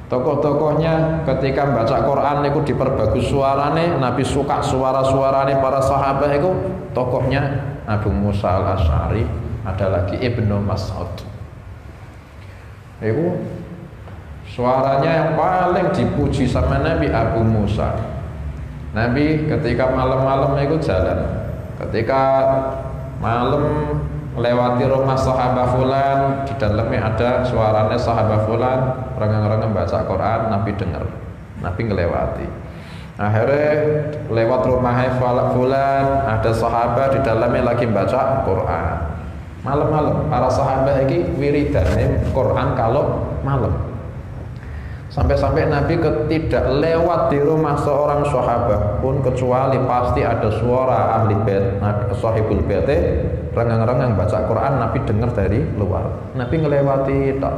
Speaker 1: Tokoh-tokohnya ketika baca Quran itu diperbagus suaranya. Nabi suka suara-suaranya para sahabat itu. Tokohnya Abu Musa al-Asy'ari, ada lagi Ibnu Mas'ud. Itu suaranya yang paling dipuji sama Nabi Abu Musa. Nabi ketika malam-malam itu jalan. Ketika malam melewati rumah sahabat fulan, di dalamnya ada suaranya sahabat fulan, orang-orang baca Quran, Nabi dengar. Nabi ngelewati. Akhirnya lewat rumahnya fulan, ada sahabat di dalamnya lagi baca Quran. Malam-malam para sahabat ini wiridannya Quran kalau malam. Sampai-sampai Nabi tidak lewat di rumah seorang sahabat pun kecuali pasti ada suara ahli bait, sahibul bait, renggang-renggang baca Quran, Nabi dengar dari luar. Nabi ngelewati tak.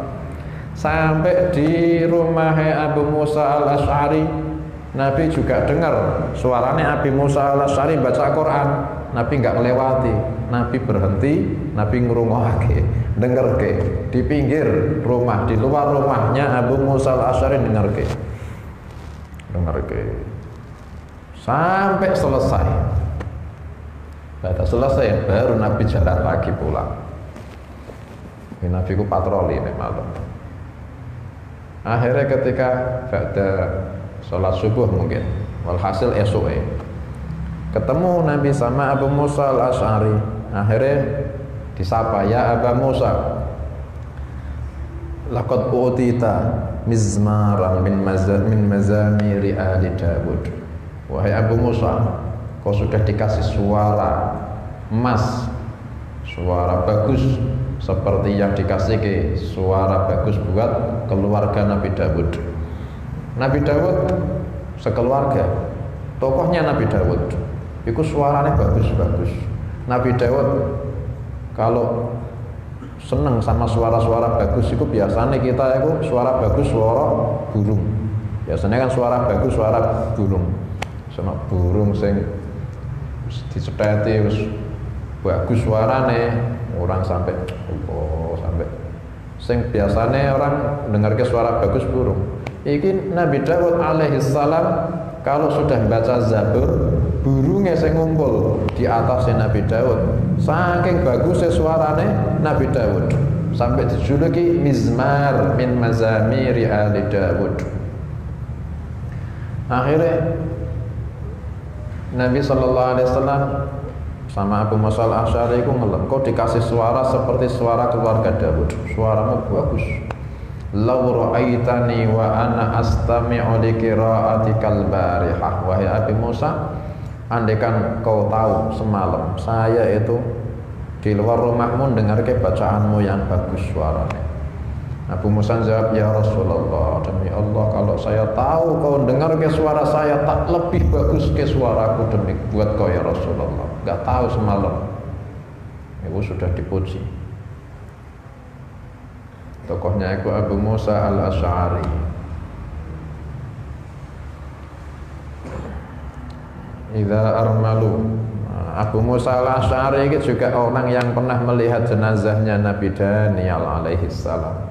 Speaker 1: Sampai di rumah Abu Musa al-Asy'ari, Nabi juga dengar suaranya Abu Musa al-Asy'ari baca Quran. Nabi nggak ngelewati, Nabi berhenti, Nabi ngrungohake, dengerke di pinggir rumah, di luar rumahnya Abu Musa al-Asy'ari dengerke sampai selesai. Batas selesai baru Nabi jalan lagi pulang. Ini Nabi ku patroli nih malam. Akhirnya ketika pada sholat subuh mungkin, walhasil esok ketemu Nabi sama Abu Musa al-Asy'ari. Akhirnya disapa, ya Abu Musa, laqad utita mizmaran min mazamiri ali Dawud. Wahai Abu Musa, kau sudah dikasih suara emas, suara bagus seperti yang dikasih ke suara bagus buat keluarga Nabi Dawud. Nabi Dawud sekeluarga, tokohnya Nabi Dawud itu suaranya bagus-bagus. Nabi Dawud kalau seneng sama suara-suara bagus itu biasanya kita itu suara bagus suara burung. Biasanya kan suara bagus suara burung. Sama burung sing dicetheti wis bagus suarane, orang sampai sing biasanya orang dengar ke suara bagus burung. Iki Nabi Dawud alaihi salam kalau sudah baca Zabur, burungnya sing ngumpul di atasnya Nabi Dawud. Saking bagusnya suaranya Nabi Dawud sampai dijuluki mizmar min mazamiri ali Dawud. Akhirnya Nabi sallallahu alaihi wasallam sama Abu Musa al-Asy'ari iku ngelem, kok dikasih suara seperti suara keluarga Daud, suaramu bagus. Law ra'aitani wa ana astami'u li qira'atikal barihah. Wahai Abu Musa, andaikan kau tahu semalam saya itu di luar rumahmu dengar ke bacaanmu yang bagus suaranya. Abu Musa jawab, ya Rasulullah, demi Allah kalau saya tahu kau dengar ke suara saya tak lebih bagus ke suaraku demi buat kau ya Rasulullah. Gak tahu semalam. Itu sudah dipuji. Tokohnya itu Abu Musa al-Asy'ari. Idza armalu. Abu Musa al-Asy'ari itu juga orang yang pernah melihat jenazahnya Nabi Daniel alaihi salam.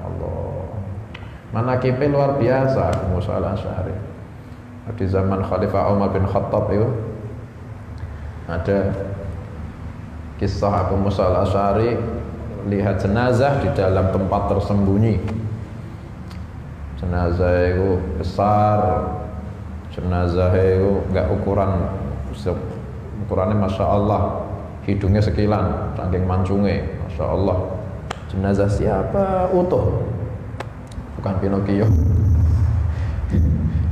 Speaker 1: Manaqibnya luar biasa Abu Musa al-Asy'ari. Di zaman Khalifah Umar bin Khattab itu ada kisah Abu Musa al-Asy'ari lihat jenazah di dalam tempat tersembunyi. Jenazah itu besar, jenazah itu enggak ukurannya Masya Allah, hidungnya sekilan, saking mancungnya, Masya Allah. Jenazah siapa? Utuh, bukan Pinocchio.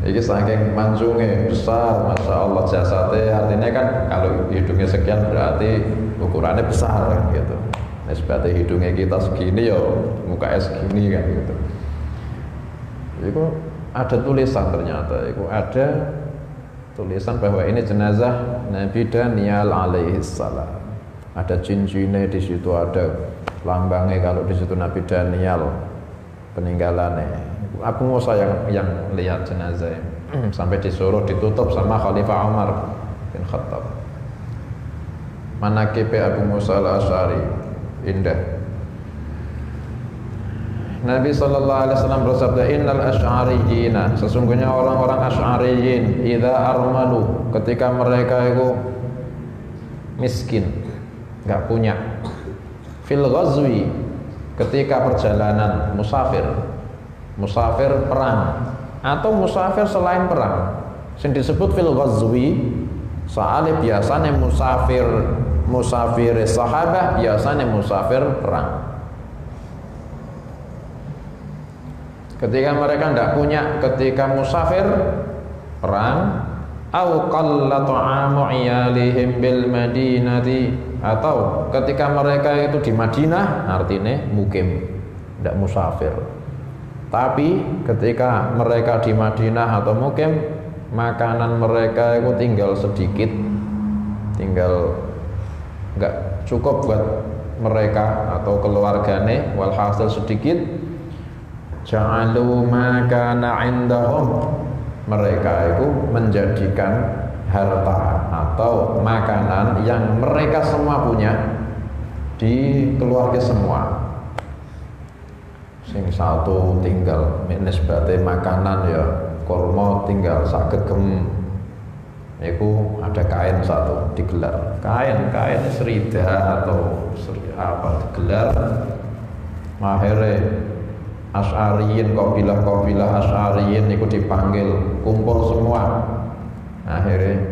Speaker 1: Ini saking mancungnya besar, Masya Allah. Jasadnya artinya kan kalau hidungnya sekian berarti ukurannya besar kan gitu. Nisbatnya hidungnya kita segini ya mukanya segini kan gitu. Itu ada tulisan ternyata, itu ada tulisan bahwa ini jenazah Nabi Daniel alaihi salam. Ada cincine di situ, ada lambangnya kalau di situ Nabi Daniel peninggalannya. Abu Musa yang lihat jenazah sampai disuruh ditutup sama Khalifah Umar bin Khattab. Manaqib Abu Musa al-Asy'ari indah. Nabi SAW bersabda, innal asy'ariyina, sesungguhnya orang-orang asy'ariyin, idza armalu, ketika mereka itu miskin, enggak punya, fil ghazwi, ketika perjalanan musafir perang atau musafir selain perang, yang disebut fil ghazwi, soalnya biasanya musafir sahabat, biasanya musafir perang. Ketika mereka tidak punya, ketika musafir perang, au qalla ta'amu iyalihim bil madinati, atau ketika mereka itu di Madinah, artinya mukim, tidak musafir. Tapi ketika mereka di Madinah atau mukim, makanan mereka itu tinggal sedikit, tinggal enggak cukup buat mereka atau keluarganya, walhasil sedikit. Ja'alu ma kana 'indahum, mereka itu menjadikan harta atau makanan yang mereka semua punya di keluarga semua. Sing satu tinggal nisbate makanan ya kurma tinggal sagegem, iku ada kain satu digelar, kain serida atau apa digelar. Akhirnya Asy'ariyin, kabilah Asy'ariyin itu dipanggil kumpul semua. Akhirnya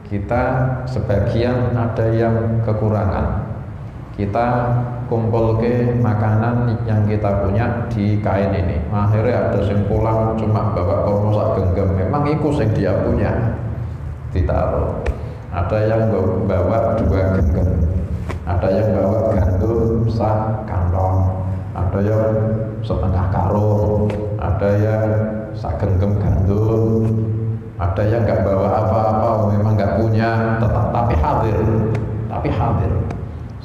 Speaker 1: kita sebagian ada yang kekurangan, kita kumpul ke makanan yang kita punya di kain ini. Akhirnya ada yang pulang cuma bawa kurma sak genggam, memang itu yang dia punya, ditaruh. Ada yang bawa 2 genggam, ada yang bawa gandum sak kantong, ada yang setengah karung, ada yang sak genggam gandum, ada yang nggak bawa apa-apa, memang nggak punya, tapi hadir.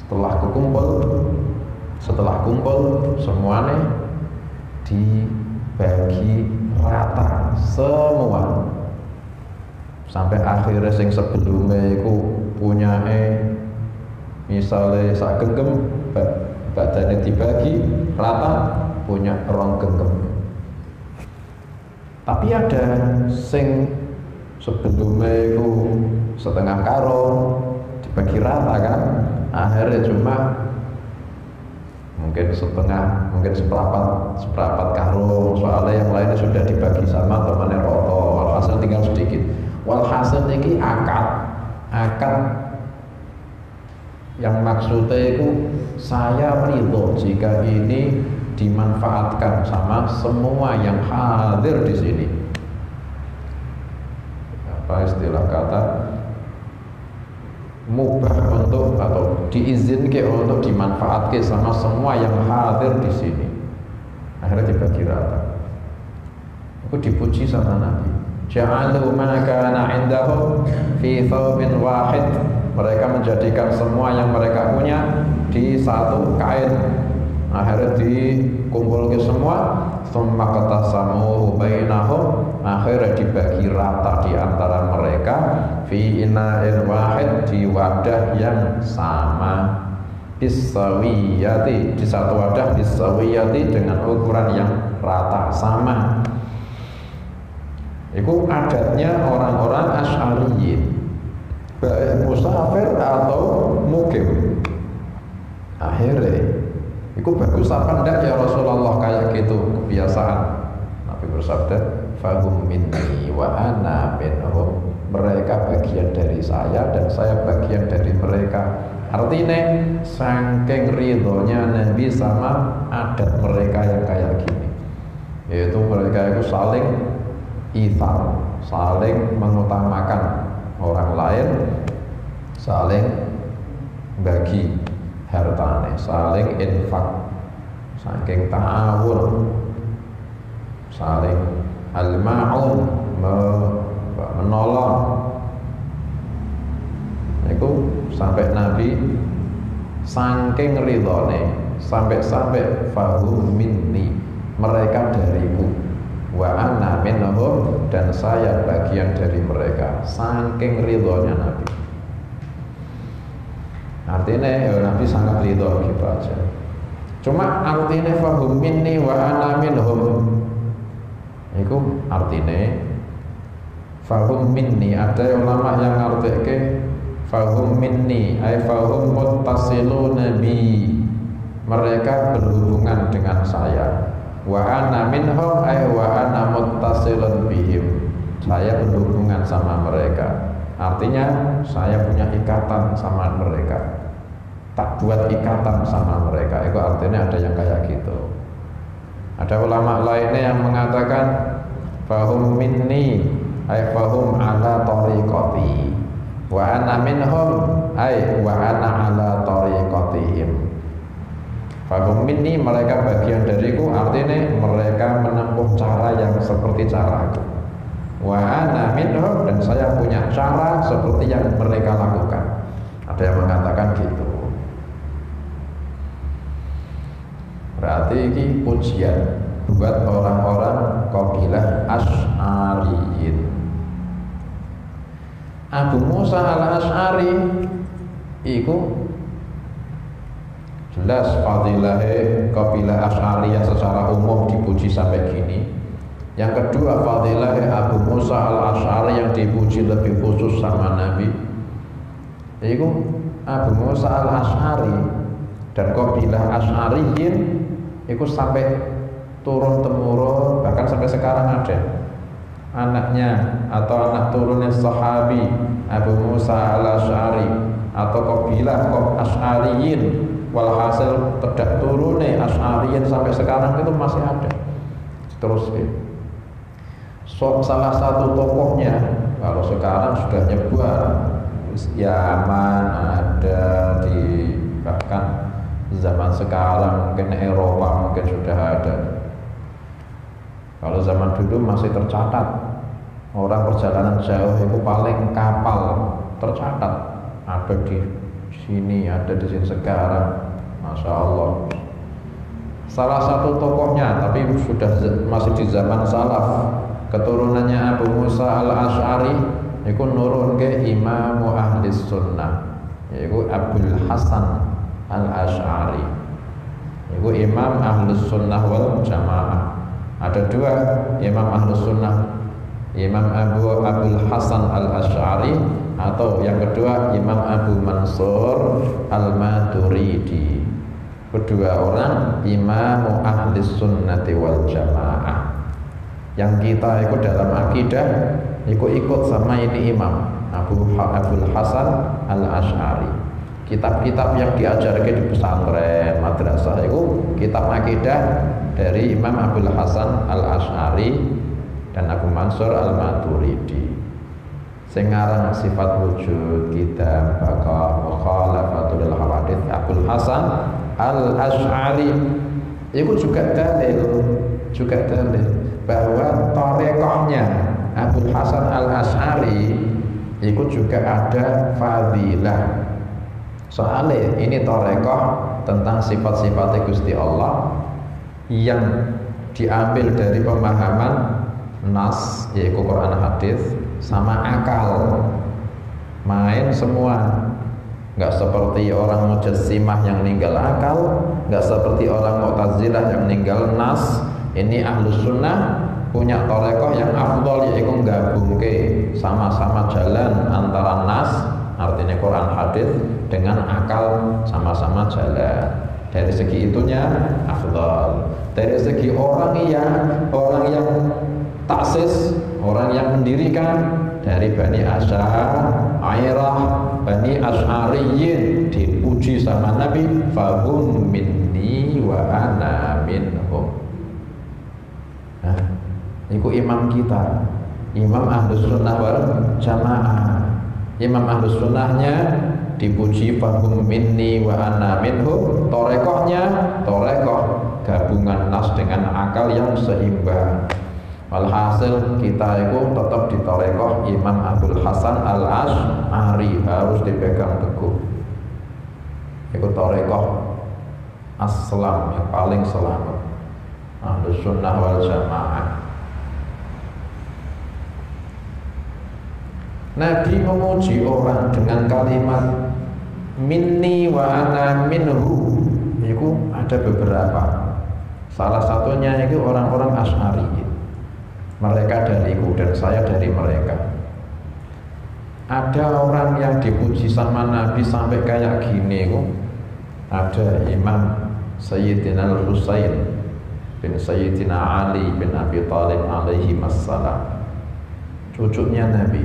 Speaker 1: Setelah kumpul semuanya dibagi rata semua, sampai akhirnya sing sebelumnya itu punya misalnya sak genggam, badannya dibagi rata, punya 2 genggam. Tapi ada sing sebelumnya itu setengah karung dibagi rata kan, akhirnya cuma mungkin setengah, mungkin seperempat karung, soalnya yang lainnya sudah dibagi sama temannya roto, walhasil tinggal sedikit. Walhasil ini akad Yang maksudnya itu saya ridho jika ini dimanfaatkan sama semua yang hadir di sini. Apa istilah kata mubah untuk atau diizinkan untuk dimanfaatkan sama semua yang hadir di sini. Akhirnya dibagi rata. Itu dipuji sama Nabi. Ja'alu ma kana 'indahum fi thawbin wahid. Mereka menjadikan semua yang mereka punya di satu kain. Akhirnya dikumpulkan semua, tsumma qatasamuhu bainahum. Akhirnya dibagi rata di antara mereka fi ina'in wahid, di wadah yang sama, bisawiyati, di satu wadah bisawiyati dengan ukuran yang rata sama. Itu adatnya orang-orang Asy'ariyin, baik musafir atau mukim. Akhirnya itu bagus apa enggak ya Rasulullah kayak gitu kebiasaan. Nabi bersabda, fahum minni wa ana minhum. Mereka bagian dari saya dan saya bagian dari mereka. Artinya saking ridhonya Nabi sama adat mereka yang kayak gini, yaitu mereka itu saling ithar, saling mengutamakan orang lain, saling bagi hartanya, saling infak, saking ta'awun, saling al-ma'un, menolong. Itu sampai Nabi saking ridhone, sampai fahum minni, mereka dariku, wa ana minhum, dan saya bagian dari mereka. Saking ridhonya Nabi. Artinya ya Nabi sangat ridho gitu aja. Cuma artinya fahum minni wa ana minhum, itu artinya fahum minni. Ada ulama yang ngartike fahum minni ay fahum muttasiluna bi, mereka berhubungan dengan saya. Wa ana minhum ay wa ana muttasilun bihim, saya berhubungan sama mereka. Artinya saya punya ikatan sama mereka, tak buat ikatan sama mereka. Itu artinya ada yang kayak gitu. Ada ulama lainnya yang mengatakan fahum minni ay fahum ala tariqati, wa ana minhum ay wa ana ala tariqatihim. Fahum minni, mereka bagian dariku, artinya mereka menempuh cara yang seperti caraku. Wa ana minhum, dan saya punya cara seperti yang mereka lakukan. Ada yang mengatakan gitu. Berarti ini pujian buat orang-orang kabilah Asy'ariyin. Abu Musa al-Asy'ari itu jelas fadilahnya kabilah Asy'ariyah secara umum dipuji sampai gini. Yang kedua, fadilahnya Abu Musa al-Asy'ari yang dipuji lebih khusus sama Nabi, yaitu Abu Musa al-Asy'ari dan kabilah Asy'ariyin itu sampai turun temurun, bahkan sampai sekarang ada anaknya atau anak turunnya sahabi Abu Musa al-Asy'ari atau kabilah Asy'ariyin. Walhasil tidak turunnya Asy'ariyin sampai sekarang itu masih ada terus gitu. Salah satu tokohnya kalau sekarang sudah nyebar Yaman, ada di bahkan zaman sekarang mungkin Eropa mungkin sudah ada. Kalau zaman dulu masih tercatat orang perjalanan jauh itu paling kapal tercatat ada di sini, ada di sini sekarang. Masya Allah. Salah satu tokohnya, tapi sudah masih di zaman salaf, keturunannya Abu Musa al-Asy'ari itu nurun ke Imam Ahli Sunnah, yaitu Abul Hasan al-Asy'ari, yaitu Imam Ahli Sunnah wal Jamaah. Ada dua Imam Ahli Sunnah, Imam Abul Hasan al-Asy'ari, atau yang kedua Imam Abu Mansur al-Maturidi. Kedua orang Imam Ahli Sunnati wal Jamaah. Yang kita ikut dalam akidah ikut sama ini Imam Abul Hasan al-Asy'ari. Kitab-kitab yang diajarkan di pesantren, madrasah itu kitab akidah dari Imam Abdul Hasan Al-Asy'ari dan Abu Mansur Al-Maturidi. Sing aran sifat wujud kitab bakal mukhalafatul hawadits Abdul Hasan Al-Asy'ari itu juga dalil bahwa thariqahnya Abdul Hasan Al-Asy'ari itu juga ada fadilah. Soalnya ini thariqah tentang sifat-sifat Gusti Allah yang diambil dari pemahaman nas, yaitu Quran hadis, sama akal, main semua. Nggak seperti orang Mujassimah yang ninggal akal, nggak seperti orang Mu'tazilah yang ninggal nas. Ini Ahlus Sunnah punya thariqah yang afdal, yaitu gabungke sama-sama jalan antara nas, artinya Quran hadis, dengan akal sama-sama jalan. Dari segi itunya afdal. Dari segi orang yang taksis, orang yang mendirikan dari Bani Asy'ariyah, Bani Asy'ariyin, dipuji sama Nabi, fahum minni wa ana minhum. Nah, itu imam kita, imam Ahlus Sunnah wal Jamaah. Imam Ahlus Sunnahnya dipuji fahum minni wa ana minhum. Thariqahnya thariqah gabungan nas dengan akal yang seimbang. Walhasil kita itu tetap di thariqah Imam Abdul Hasan Al-Asy'ari, harus dipegang teguh. Itu thariqah aslam yang paling selamat, Ahlus Sunnah wal Jamaah. Nabi memuji orang dengan kalimat minni wa ana minhu. Itu ada beberapa. Salah satunya itu orang-orang Asy'ari. Mereka dariku dan saya dari mereka. Ada orang yang dipuji sama Nabi sampai kayak gini kok. Ada Imam Sayyidina Al-Husain bin Sayyidina Ali bin Abi Thalib alaihi wassalam, cucunya Nabi.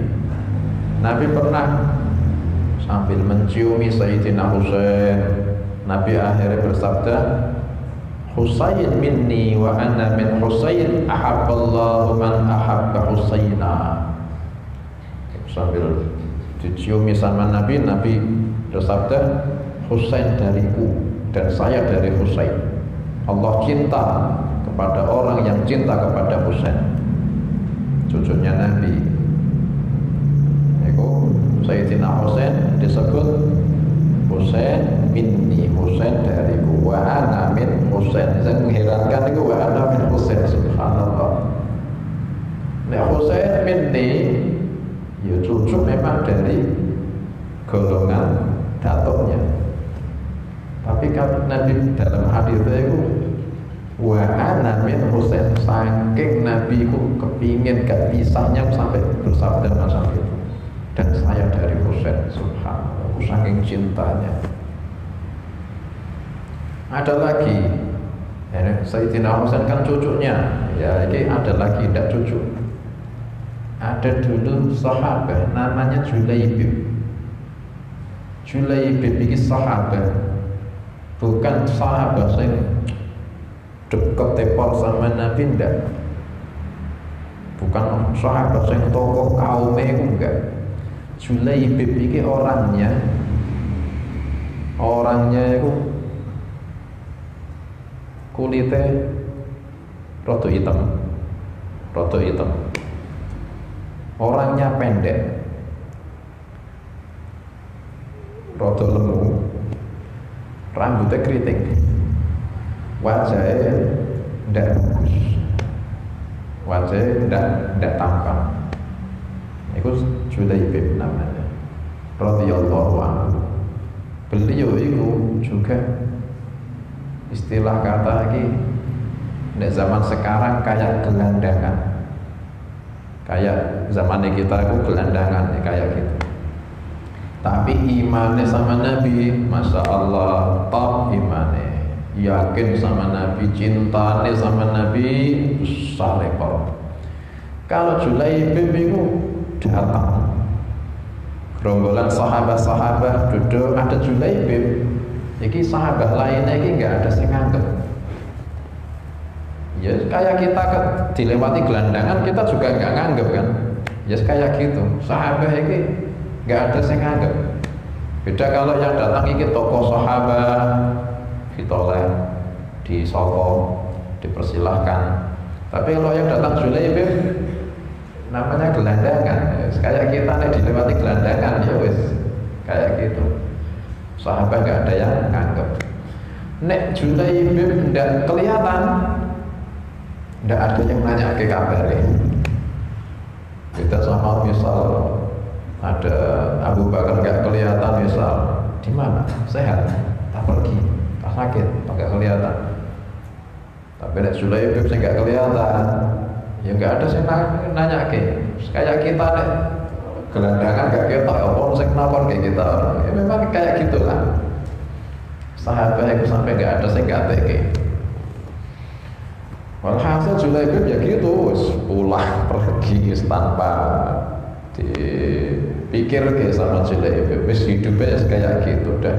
Speaker 1: Nabi pernah sambil menciumi Sayyidina Husain, Nabi akhirnya bersabda, Husain minni wa ana min Husain, ahabballahu man ahabba Husaina. Sambil diciumi sama Nabi, Nabi bersabda, Husain dariku dan saya dari Husain. Allah cinta kepada orang yang cinta kepada Husain, cucunya Nabi. Itu Sayyidina Husain disebut Husain minni, Husain dariku, wa ana min Husain. Yang mengherankan itu wa ana min Husain, subhanallah. Nah, Husain minni, ya cucu memang dari golongan datuknya. Tapi kan Nabi dalam hadis itu wa ana min Husain, saking Nabi itu kepingin gak pisahnya sampai bersabda macam itu. Dan saya dari Husain, subhanallah, saking cintanya. Ada lagi, ya, Sayyidina Husain kan cucunya, ya ini ada lagi tidak cucu. Ada dulu sahabat namanya Julaibib. Julaibib ini sahabat, bukan sahabat yang dekat tepar sama Nabi, enggak. Bukan sahabat yang tokoh kaumnya, enggak. Julaibib ini orangnya itu kulitnya rada hitam, orangnya pendek, rada lemu, rambutnya keriting, wajahnya tidak bagus, wajahnya tidak tampan. Itu Julaibib namanya, radhiyallahu anhu. Beliau itu juga istilah kata lagi di zaman sekarang kayak gelandangan, kayak zaman kita itu gelandangan kayak gitu. Tapi imannya sama Nabi, masya Allah, top imannya, yakin sama Nabi, cintanya sama Nabi besar rekor. Kalau Julaibib itu datang Gerombolan sahabat-sahabat duduk, ada Julaibib. Iki sahabat lainnya iki nggak ada yang nganggep. Ya kayak kita dilewati gelandangan kita juga nggak nganggep kan. Ya kayak gitu. Sahabat iki nggak ada yang nganggep. Beda kalau yang datang iki tokoh sahabat, ditoleh, disokong, dipersilahkan. Tapi kalau yang datang Julaibib namanya gelandangan. Kayak kita nih dilewati gelandangan ya wis kayak gitu. Sahabat nggak ada yang nganggep. Nek Julaibib ndak kelihatan, ndak ada yang nanya ke kabarnya. Kita sama misal ada Abu Bakar nggak kelihatan misal, di mana? Sehat, tak pergi, tak sakit, tak kelihatan. Tapi nek Julaibib saya nggak kelihatan, ya nggak ada sih nanya ke. Kayak kita nek gelandangan gak kita, apa sih kenapa kayak kita? Ya memang kayak gitulah. Sahabat itu sampai nggak ada sih nggak teke. Walhasil Julaibib ya gitu, pulang pergi tanpa dipikir ke sama Julaibib. Wis hidupnya kayak gitu dah.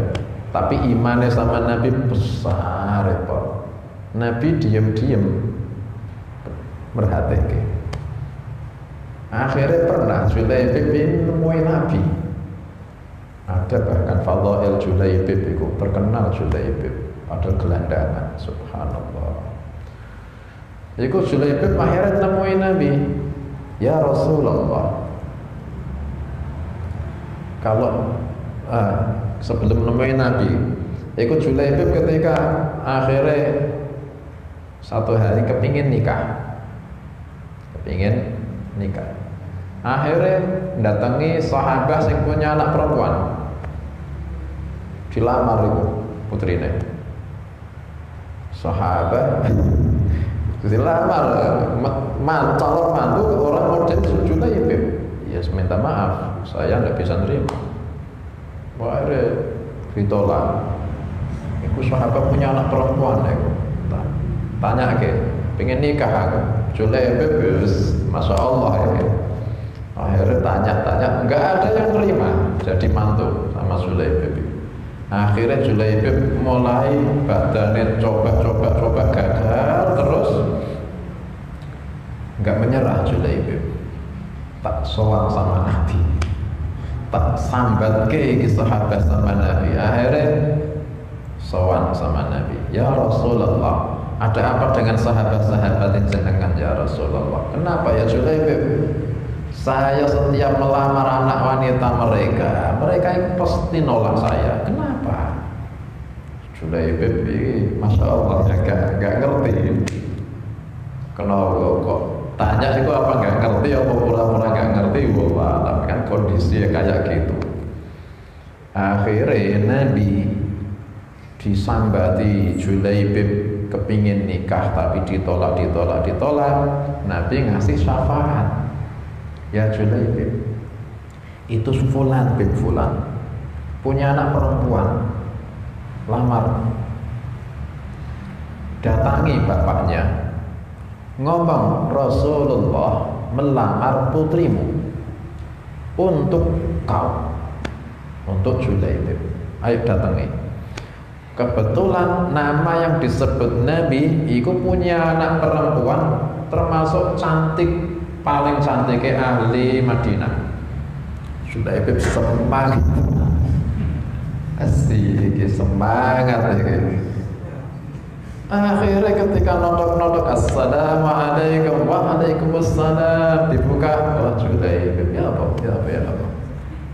Speaker 1: Tapi imannya sama Nabi besar repot. Nabi diam-diam merhatikan. Akhirnya pernah Julaibib menemui Nabi. Ada bahkan fadhail Julaibib itu terkenal Julaibib pada gelandangan. Subhanallah. Iku Julaibib akhirnya menemui Nabi. Ya Rasulullah, kalau sebelum menemui Nabi, iku Julaibib ketika akhirnya satu hari kepingin nikah. Akhirnya datangi sahabat yang punya anak perempuan, dilamar itu putrinya. Sahabat dilamar, calon mantu ke orang model Julaibib. Ya minta maaf, saya nggak bisa nerima. Wah, akhirnya ditolak. Itu sahabat punya anak perempuan ya. Tanya ke, pengen nikah aku. Julaibib, masya Allah ya. Akhirnya tanya-tanya, nggak ada yang terima jadi mantu sama Julaibib. Akhirnya Julaibib mulai badannya coba gagal terus, nggak menyerah Julaibib. Tak sowan sama Nabi, tak sambat ke sahabat sama Nabi. Akhirnya sowan sama Nabi. Ya Rasulullah, ada apa dengan sahabat-sahabat yang jenengan ya Rasulullah? Kenapa ya Julaibib? Saya setiap melamar anak wanita mereka itu pasti nolak saya. Kenapa? Julaibib ini, masya Allah, gak ngerti. Kenapa kok? Tanya itu apa gak ngerti? Apa pura-pura gak ngerti? Wah, tapi kan kondisi kayak gitu. Akhirnya Nabi disambati Julaibib kepingin nikah tapi ditolak. Nabi ngasih syafaat. Ya Julaibib, itu fulan bin fulan punya anak perempuan, lamar. Datangi bapaknya, ngomong Rasulullah melamar putrimu untuk kau, untuk Julaibib. Ayo datangi. Kebetulan nama yang disebut Nabi itu punya anak perempuan termasuk cantik, paling cantiknya ahli Madinah. Julaibib semangat, asik semangat ini. Akhirnya ketika nodok assalamualaikum waalaikumsalam, dibuka, oh Julaibib ya apa.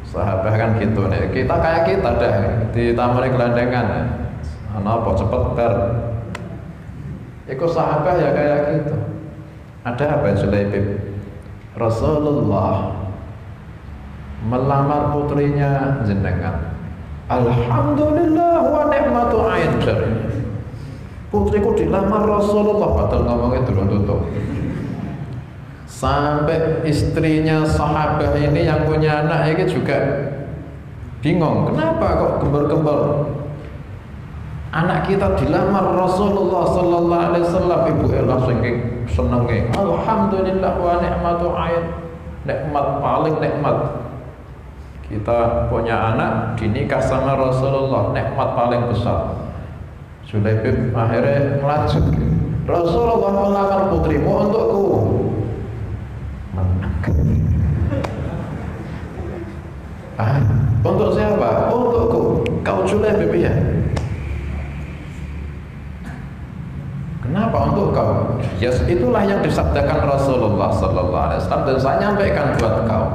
Speaker 1: Sahabat kan gitu nih, kita kayak kita dah di taman gelandangan. Apa cepet ber. Ikut sahabat ya kayak gitu. Ada apa Julaibib? Rasulullah melamar putrinya jenengan. Alhamdulillah wa ni'matu ain. Putriku dilamar Rasulullah, padahal ngomongnya turun-tutup. Sampai istrinya sahabat ini yang punya anak ini juga bingung. Kenapa kok gembar-gembar? Anak kita dilamar Rasulullah sallallahu alaihi wasallam. Ibu langsung senenge. Alhamdulillah wa ni'matu ain. Nikmat paling nikmat. kita punya anak dinikah sama Rasulullah, nikmat paling besar. Julaibib akhirnya melanjut, Rasulullah melamar putrimu untukku. Untuk siapa? Untukku. Kau Julaibib ya? Kenapa untuk kau? Yes, itulah yang disabdakan Rasulullah Sallallahu Alaihi Wasallam dan saya nyampaikan buat kau.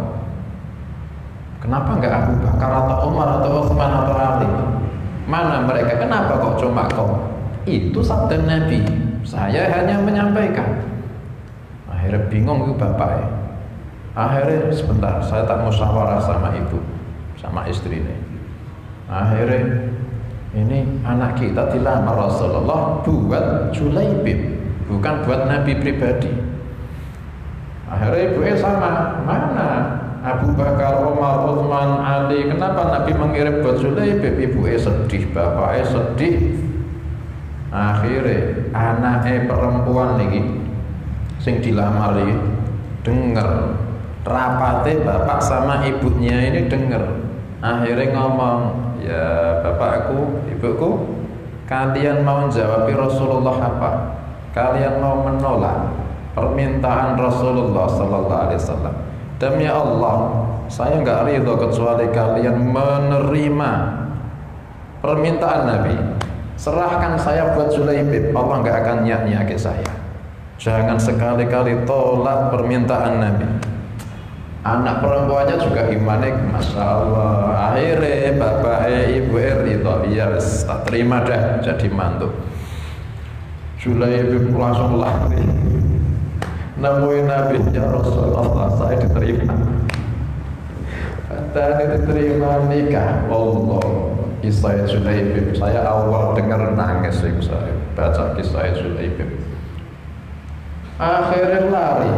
Speaker 1: Kenapa enggak Abu Bakar atau Umar atau Utsman atau Ali? Mana mereka? Kenapa kok cuma kau? Itu sabda Nabi. Saya hanya menyampaikan. Akhirnya bingung itu bapak. Akhirnya sebentar, saya tak musyawarah sama ibu, sama istri ini. Akhirnya ini anak kita dilamar Rasulullah buat Julaibib, bukan buat Nabi pribadi. Akhirnya ibunya sama, mana Abu Bakar, Umar, Utsman, Ali, kenapa Nabi mengirim buat Julaibib? Ibunya sedih, bapaknya sedih. Akhirnya anaknya perempuan lagi sing dilamar ini denger rapate bapak sama ibunya ini denger. Akhirnya ngomong, ya bapakku, ibuku, kalian mau menjawab Rasulullah apa? Kalian mau menolak permintaan Rasulullah Sallallahu Alaihi Wasallam? Demi Allah, saya nggak ridho kecuali kalian menerima permintaan Nabi. Serahkan saya buat Julaibib, Allah nggak akan nyak-nyaki saya. Jangan sekali-kali tolak permintaan Nabi. Anak perempuannya juga imanik, masya Allah. Akhirnya bapak ibu ridho, iya tak terima dah jadi mantu. Julaibib langsung lari nemuin Nabi, ya Rasulullah saya diterima. Dan diterima nikah. Allah, kisah Julaibib. Saya awal dengar nangis saya baca kisah Julaibib. Akhirnya lari.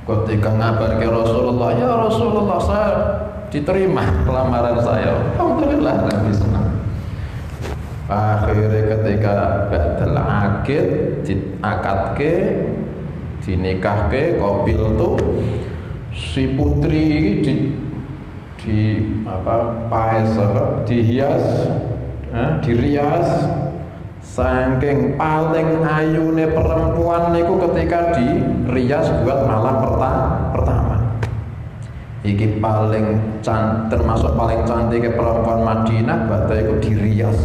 Speaker 1: Ketika ngabar ke Rasulullah, ya Rasulullah saya diterima lamaran saya. Alhamdulillah Nabi senang. Akhirnya ketika badal akid diakadke, dinikahke, qabil tuh si putri di apa paes dihias, dirias. Saking paling ayune perempuan niku ketika dirias buat malam pertama. Iki paling termasuk paling cantik perempuan Madinah, badhe iku dirias.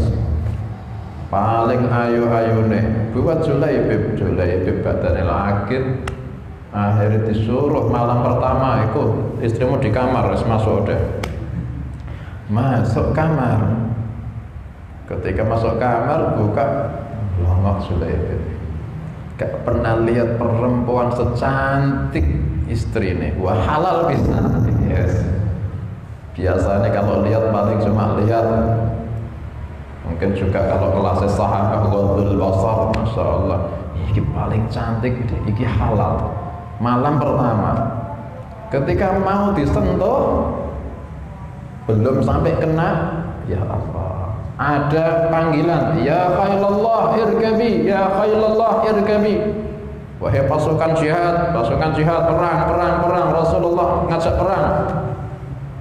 Speaker 1: Paling ayu-ayune buat Julaibib badane lakit. Akhirnya disuruh malam pertama iku istrimu di kamar, wis masuk deh. Masuk kamar. Ketika masuk kamar buka longok Julaibib. Gak pernah lihat perempuan secantik istri ini. Wah halal bisa. Yes. Biasanya kalau lihat paling cuma lihat. Mungkin juga kalau kelasnya sahabat ghadul basar, masya Allah. Ini paling cantik, ini halal. Malam pertama. Ketika mau disentuh, belum sampai kena, ya Allah. Ada panggilan, ya khailallah irkabi, ya khailallah irkabi. Wahai pasukan jihad, perang, Rasulullah ngajak perang.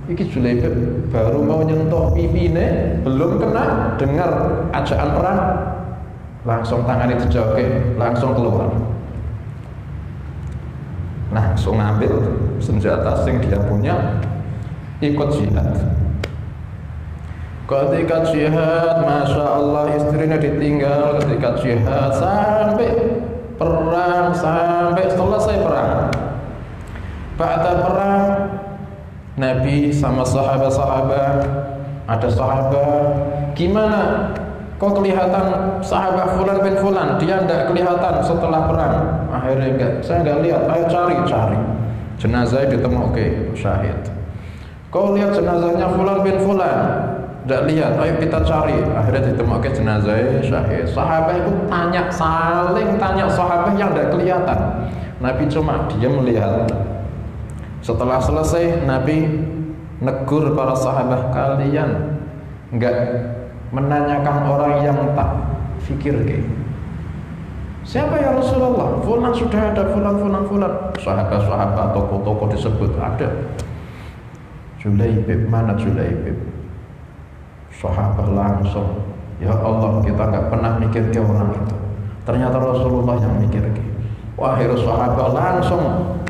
Speaker 1: Iki Julaibib baru mau nyentuh pipine, belum kena dengar ajakan perang, langsung tangannya dijoget, langsung keluar. Langsung ngambil senjata sing dia punya, ikut jihad. Ketika jihad, masya Allah istrinya ditinggal ketika jihad sampai perang, sampai selesai perang. Pada perang, Nabi sama sahabat-sahabat, ada sahabat, gimana? Kok kelihatan sahabat fulan bin fulan, dia tidak kelihatan setelah perang. Akhirnya enggak, saya enggak lihat. Ayo cari. Jenazahnya ditemukan, syahid. Kau lihat jenazahnya fulan bin fulan? Tidak lihat, ayo kita cari. Akhirnya ditemukan jenazahnya syahid. Sahabat itu saling tanya sahabat yang tidak kelihatan. Nabi cuma diam melihat. Setelah selesai, Nabi negur para sahabat, kalian enggak menanyakan orang yang tak fikir ke. Siapa ya Rasulullah? Fulan sudah ada, fulan. Sahabat-sahabat, tokoh-tokoh disebut ada. Julaibib, mana Julaibib? Sahabat langsung, ya Allah, kita nggak pernah mikir ke orang itu. Ternyata Rasulullah yang mikir ke. Wahai sahabat langsung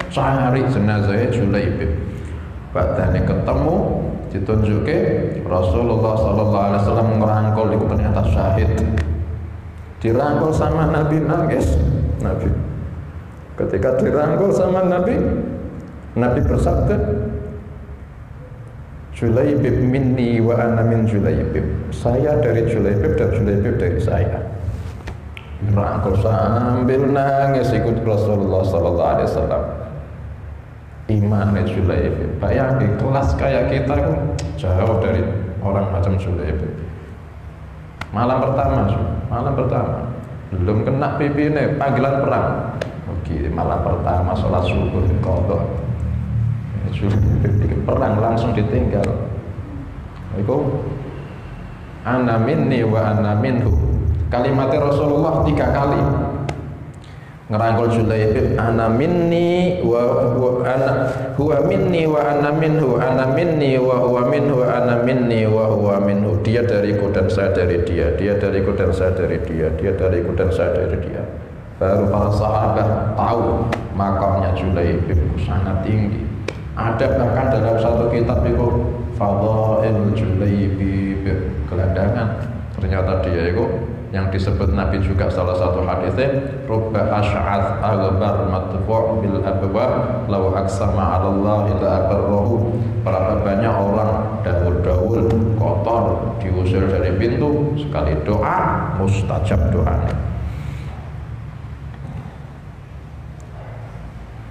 Speaker 1: cari jenazah Julaibib. Badane ketemu, ditunjuke Rasulullah sallallahu alaihi wasallam ngerangkul, itu ternyata syahid. Dirangkul sama Nabi, nangis Nabi. Ketika dirangkul sama Nabi, Nabi bersabda, Julaibib minni wa ana min Julaibib. Saya dari Julaibib dan Julaibib dari saya. Dirangkul sambil nangis ikut Rasulullah sallallahu alaihi wasallam. Iman Julaibib. Bayangin kelas kayak kita jauh dari orang macam Julaibib. Malam pertama belum kena pipine, panggilan perang. Oke, malam pertama sholat subuh qadha. Perang langsung ditinggal. Itu ana minni wa ana minhu. Kalimatnya Rasulullah 3 kali. Ngerangkul Julaibib, ana minni wa ana huwa minni wa ana minhu, ana minni wa huwa minhu, ana minni wa huwa minhu. Dia dariku dan saya dari dia, dia dariku dan saya dari dia, dia dariku dan saya dari dia. Baru para sahabat tahu makamnya Julaibib sangat tinggi. Ada bahkan dalam satu kitab itu Fadhail Julaibib, gelandangan. Ternyata dia itu yang disebut Nabi juga salah satu hadisnya, rubba asy'ath aghbar matfu' bil abwab law aqsama 'ala Allah la abarrahu. Berapa banyak orang daul-daul kotor diusir dari pintu, sekali doa mustajab doanya.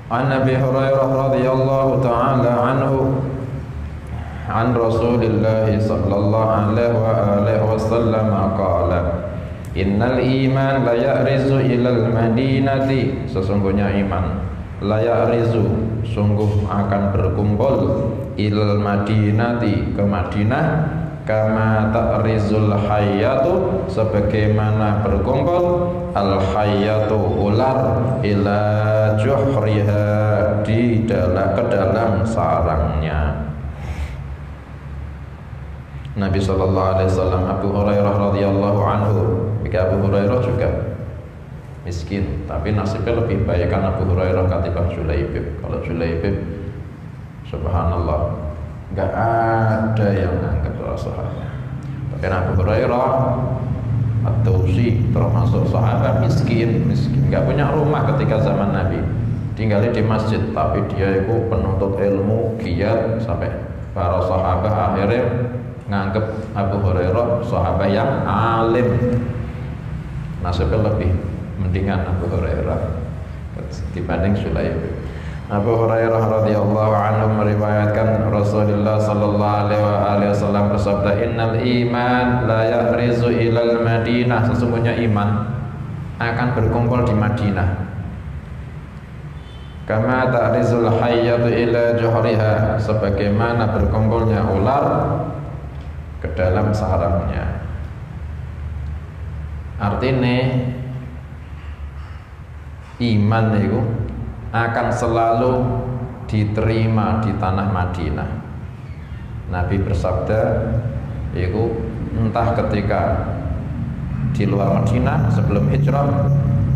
Speaker 1: An Abi Hurairah radhiyallahu ta'ala anhu an Rasulillah sallallahu alaihi wasallam qala innal iman la ya'rizu ilal madinati. Sesungguhnya iman la ya'rizu, sungguh akan berkumpul ilal madinati, ke Madinah, kama ta'rizul hayyatu, sebagaimana berkumpul al hayyatu ular ila juhriha, di dalam ke dalam sarangnya. Nabi sallallahu alaihi wasallam, Abu Hurairah radhiyallahu anhu. Abu Hurairah juga miskin, tapi nasibnya lebih baik kan Abu Hurairah ketimbang Julaibib. Kalau Julaibib, subhanallah, nggak ada yang anggap sahabat. Tapi Abu Hurairah At-Tausi termasuk sahabat miskin, nggak punya rumah ketika zaman Nabi, tinggalnya di masjid. Tapi dia itu penuntut ilmu, giat, sampai para sahabat akhirnya nganggep Abu Hurairah sahabat yang alim. Nasibnya lebih mendingan Abu Hurairah dibanding Julaibib. Abu Hurairah radhiyallahu anhu meriwayatkan Rasulullah sallallahu alaihi wasallam bersabda, innal iman la ya'rizu ilal Madinah. Sesungguhnya iman akan berkumpul di Madinah, kama ta'rizul hayyatu ila juhriha, sebagaimana berkumpulnya ular ke dalam sarangnya. Artinya iman itu akan selalu diterima di tanah Madinah. Nabi bersabda, itu entah ketika di luar Madinah sebelum hijrah,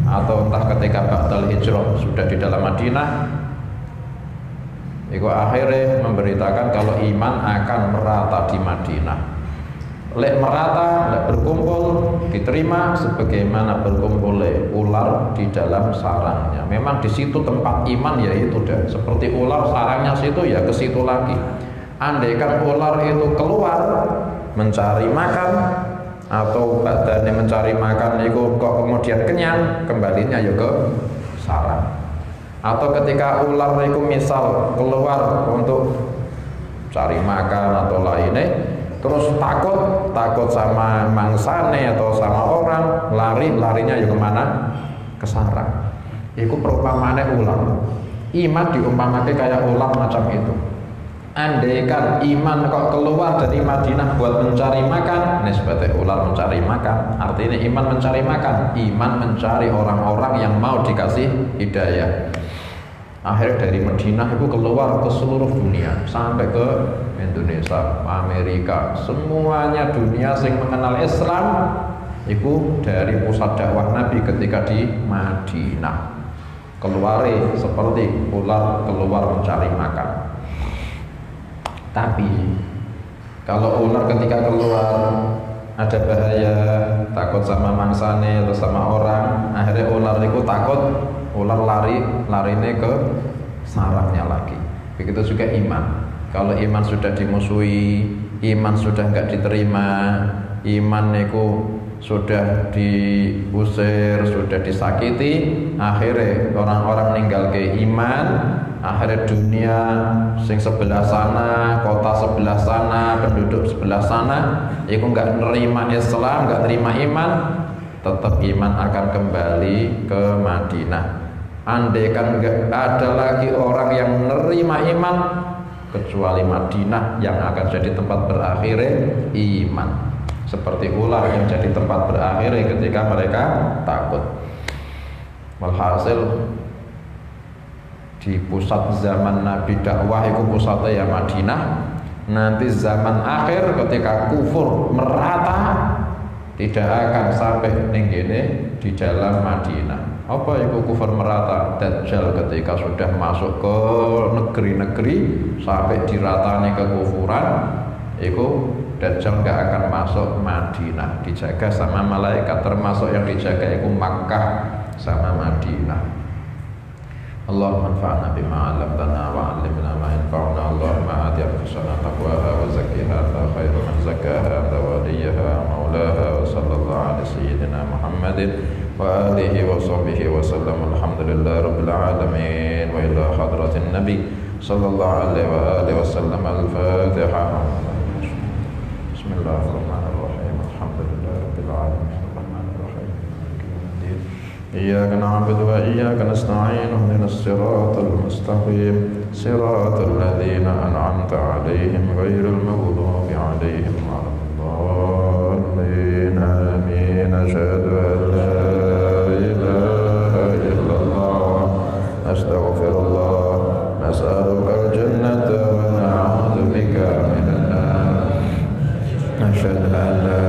Speaker 1: atau entah ketika ba'dal hijrah sudah di dalam Madinah, itu akhirnya memberitakan kalau iman akan merata di Madinah. Lek merata, lek berkumpul, diterima sebagaimana berkumpul ular di dalam sarangnya. Memang di situ tempat iman, ya itu dah. Seperti ular sarangnya situ, ya ke situ lagi. Andaikan ular itu keluar mencari makan, atau badannya mencari makan itu kok kemudian kenyang, kembalinya ya ke sarang. Atau ketika ular itu misal keluar untuk cari makan atau lainnya, terus takut sama mangsane atau sama orang, larinya ya kemana? Ke sarang. Itu perumpamannya ular. Iman diumpamakan kayak ular macam itu. Andaikan iman kok keluar dari Madinah buat mencari makan, nisbatnya ular mencari makan. Artinya iman mencari makan, iman mencari orang-orang yang mau dikasih hidayah. Akhirnya dari Madinah itu keluar ke seluruh dunia sampai ke Indonesia, Amerika, semuanya dunia yang mengenal Islam itu dari pusat dakwah Nabi ketika di Madinah. Keluar seperti ular keluar mencari makan. Tapi kalau ular ketika keluar ada bahaya, takut sama mangsane atau sama orang, akhirnya ular itu takut, ular larinya ke sarangnya lagi. Begitu juga iman. Kalau iman sudah dimusuhi, iman sudah enggak diterima, iman itu sudah diusir, sudah disakiti, akhirnya orang-orang meninggal ke iman, akhirnya dunia sing sebelah sana, kota sebelah sana, penduduk sebelah sana itu enggak nerima Islam, enggak terima iman, tetap iman akan kembali ke Madinah. Andai kan enggak ada lagi orang yang nerima iman kecuali Madinah yang akan jadi tempat berakhirnya iman. Seperti ular yang jadi tempat berakhir ketika mereka takut. Walhasil di pusat zaman Nabi dakwah itu pusatnya ya Madinah. Nanti zaman akhir ketika kufur merata tidak akan sampai nenggene di dalam Madinah. Apa itu kufur merata? Dajjal ketika sudah masuk ke negeri-negeri sampai diratani kekufuran, itu Dajjal nggak akan masuk Madinah, dijaga sama malaikat, termasuk yang dijaga itu Makkah sama Madinah. Allahumma anfa'na bima 'allamtana wa 'allimna ma yanfa'una. Allahumma ati anfusana taqwaha wa zakkiha anta khairu man zakkaha anta waliyuha maulaha wa sallallahu ala sayyidina Muhammadin wa alihi wa sahbihi wa sallam. Alhamdulillahi rabbil alamin wa ila hadratin nabi sallallahu alaihi wa alihi wasallam. Al-Fatihah. Bismillahirrahmanirrahim. Alhamdulillahi rabbil alamin. Arrahmanirrahim. Maliki yaumiddin. Iyyaka na'budu wa iyyaka nasta'in. Ihdinas siratal mustaqim. Siratal ladzina an'amta 'alaihim ghairil maghdubi 'alaihim waladdallin. Amin. Asyhadu an la ilaha illallah. Astaghfirullah. Nas'aluka al-jannata wa na'udzu bika minan nar. Asyhadu an la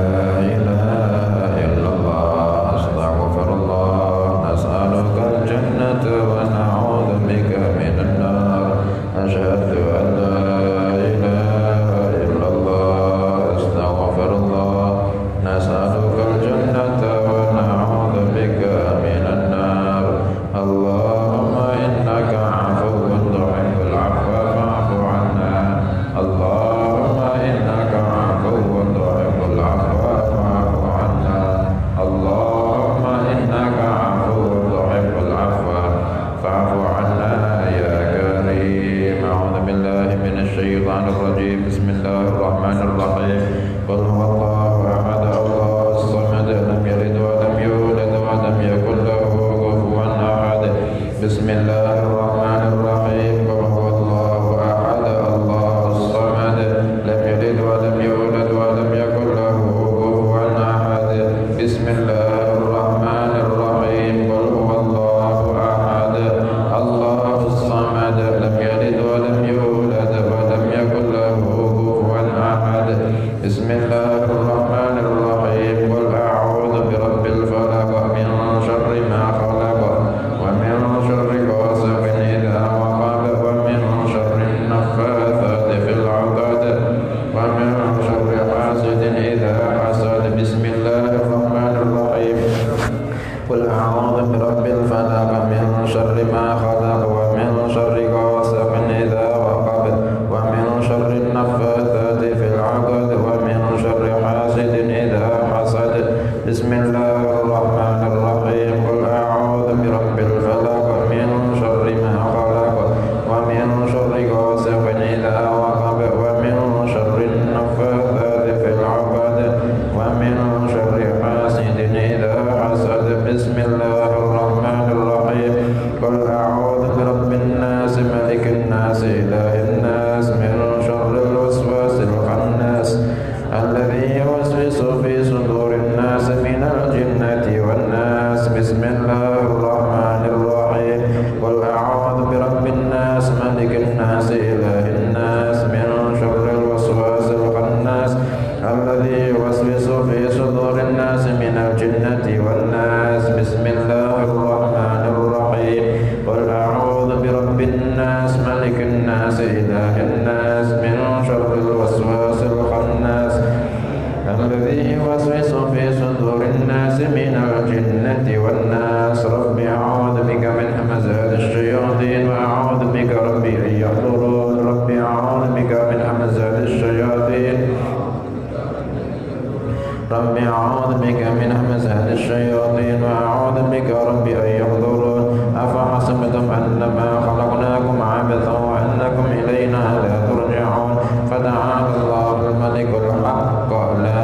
Speaker 1: ilaha illallah. Astaghfirullah. Nas'aluka al-jannata wa na'udzu bika minan nar. Asyhadu an la ilaha illallah. Astaghfirullah. Nas'aluka al-jannata wa na'udzu bika minan nar. Allahumma innaka 'afuwwun tuhibbul 'afwa fa'fu 'anna. Allahumma innaka 'afuwwun tuhibbul 'afwa fa'fu 'anna. Allahumma innaka 'afuwwun tuhibbul 'afwa fa'fu 'anna ya karim. A'udzu billahi minasy syaithanir rajim. Bismillahirrahmanirrahim. Qul huwallahu ahad, Allahus samad, lam yalid wa lam yulad wa lam yakul lahu kufuwan ahad. Bismillahirrahmanirrahim. Qul huwallahu ahad, Allahus samad, lam yalid wa lam yulad wa lam yakul lahu kufuwan ahad. Bismillahirrahmanirrahim. Qul huwallahu ahad, Allahus samad, lam yalid wa lam yulad wa lam yakul lahu kufuwan ahad. Bismillahirrahmanirrahim. Qul a'udzu birabbil falaq min syarri ma khalaq wa min syarri ghasiqin idza waqab wa min syarri naffatsati fil 'uqad wa min syarri hasidin idza hasad. Bismillahirrahmanirrahim. Qul a'udzu birabbil falaq min syarri ma khalaq wa min syarri ghasiqin idza waqab wa min syarri naffatsati fil 'uqad wa min syarri hasidin idza hasad. Bismillahirrahmanirrahim. Qul a'udzu birabbil falaq min syarri ma khalaq wa min syarri ghasiqin idza waqab wa min syarri naffatsati fil 'uqad wa min syarri hasidin idza hasad. Bismillahirrahmanirrahim. Qul a'udzu birabbin nas malikin nas ilahin nas min syarril waswasil khannas alladzi yuwaswisu fi sudurin nas minal jinnati wan nas. Bismillahirrahmanirrahim. Qul a'udzu birabbin الشياطين وأعوذ بك ربي أن يحضرون ربي أعوذ بك من همزات الشياطين ربي أعوذ بك من همزات الشياطين وأعوذ بك ربي أن يحضرون أفحسبتم أنما خلقناكم عبثا وأنكم إلينا لا ترجعون فتعالى الله الملك الحق لا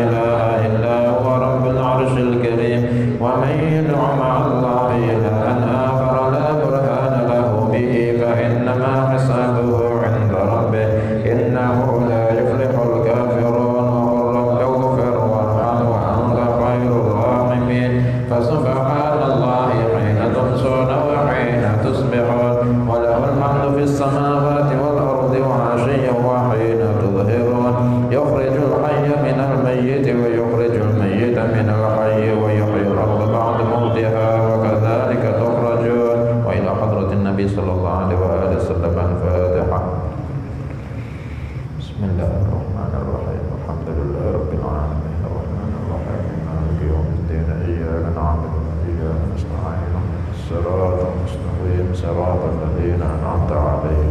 Speaker 1: إله إلا هو رب العرش الكريم ومن يدع مع الله إلها آخر لا برهان له به فإنما حسابه عند ربه إنه لا يفلح الكافرون وقل رب اغفر وارحم وأنت خير الراحمين فسبحان الله حين تمسون وحين تصبحون وله الحمد في السماوات والأرض وعشيا وحين تظهرون يخرج الحي من الميت ويخرج الميت من الحي ويحيي الأرض بعد موتها وكذلك تخرجون. وإلى حضرة النبي صلى الله عليه وآله وسلم الفاتحة. بسم الله الرحمن الرحيم الحمد لله رب العالمين الرحمن الرحيم مالك يوم الدين إياك نعبد وإياك نستعين الصراط المستقيم صراط الذين أنعمت عليهم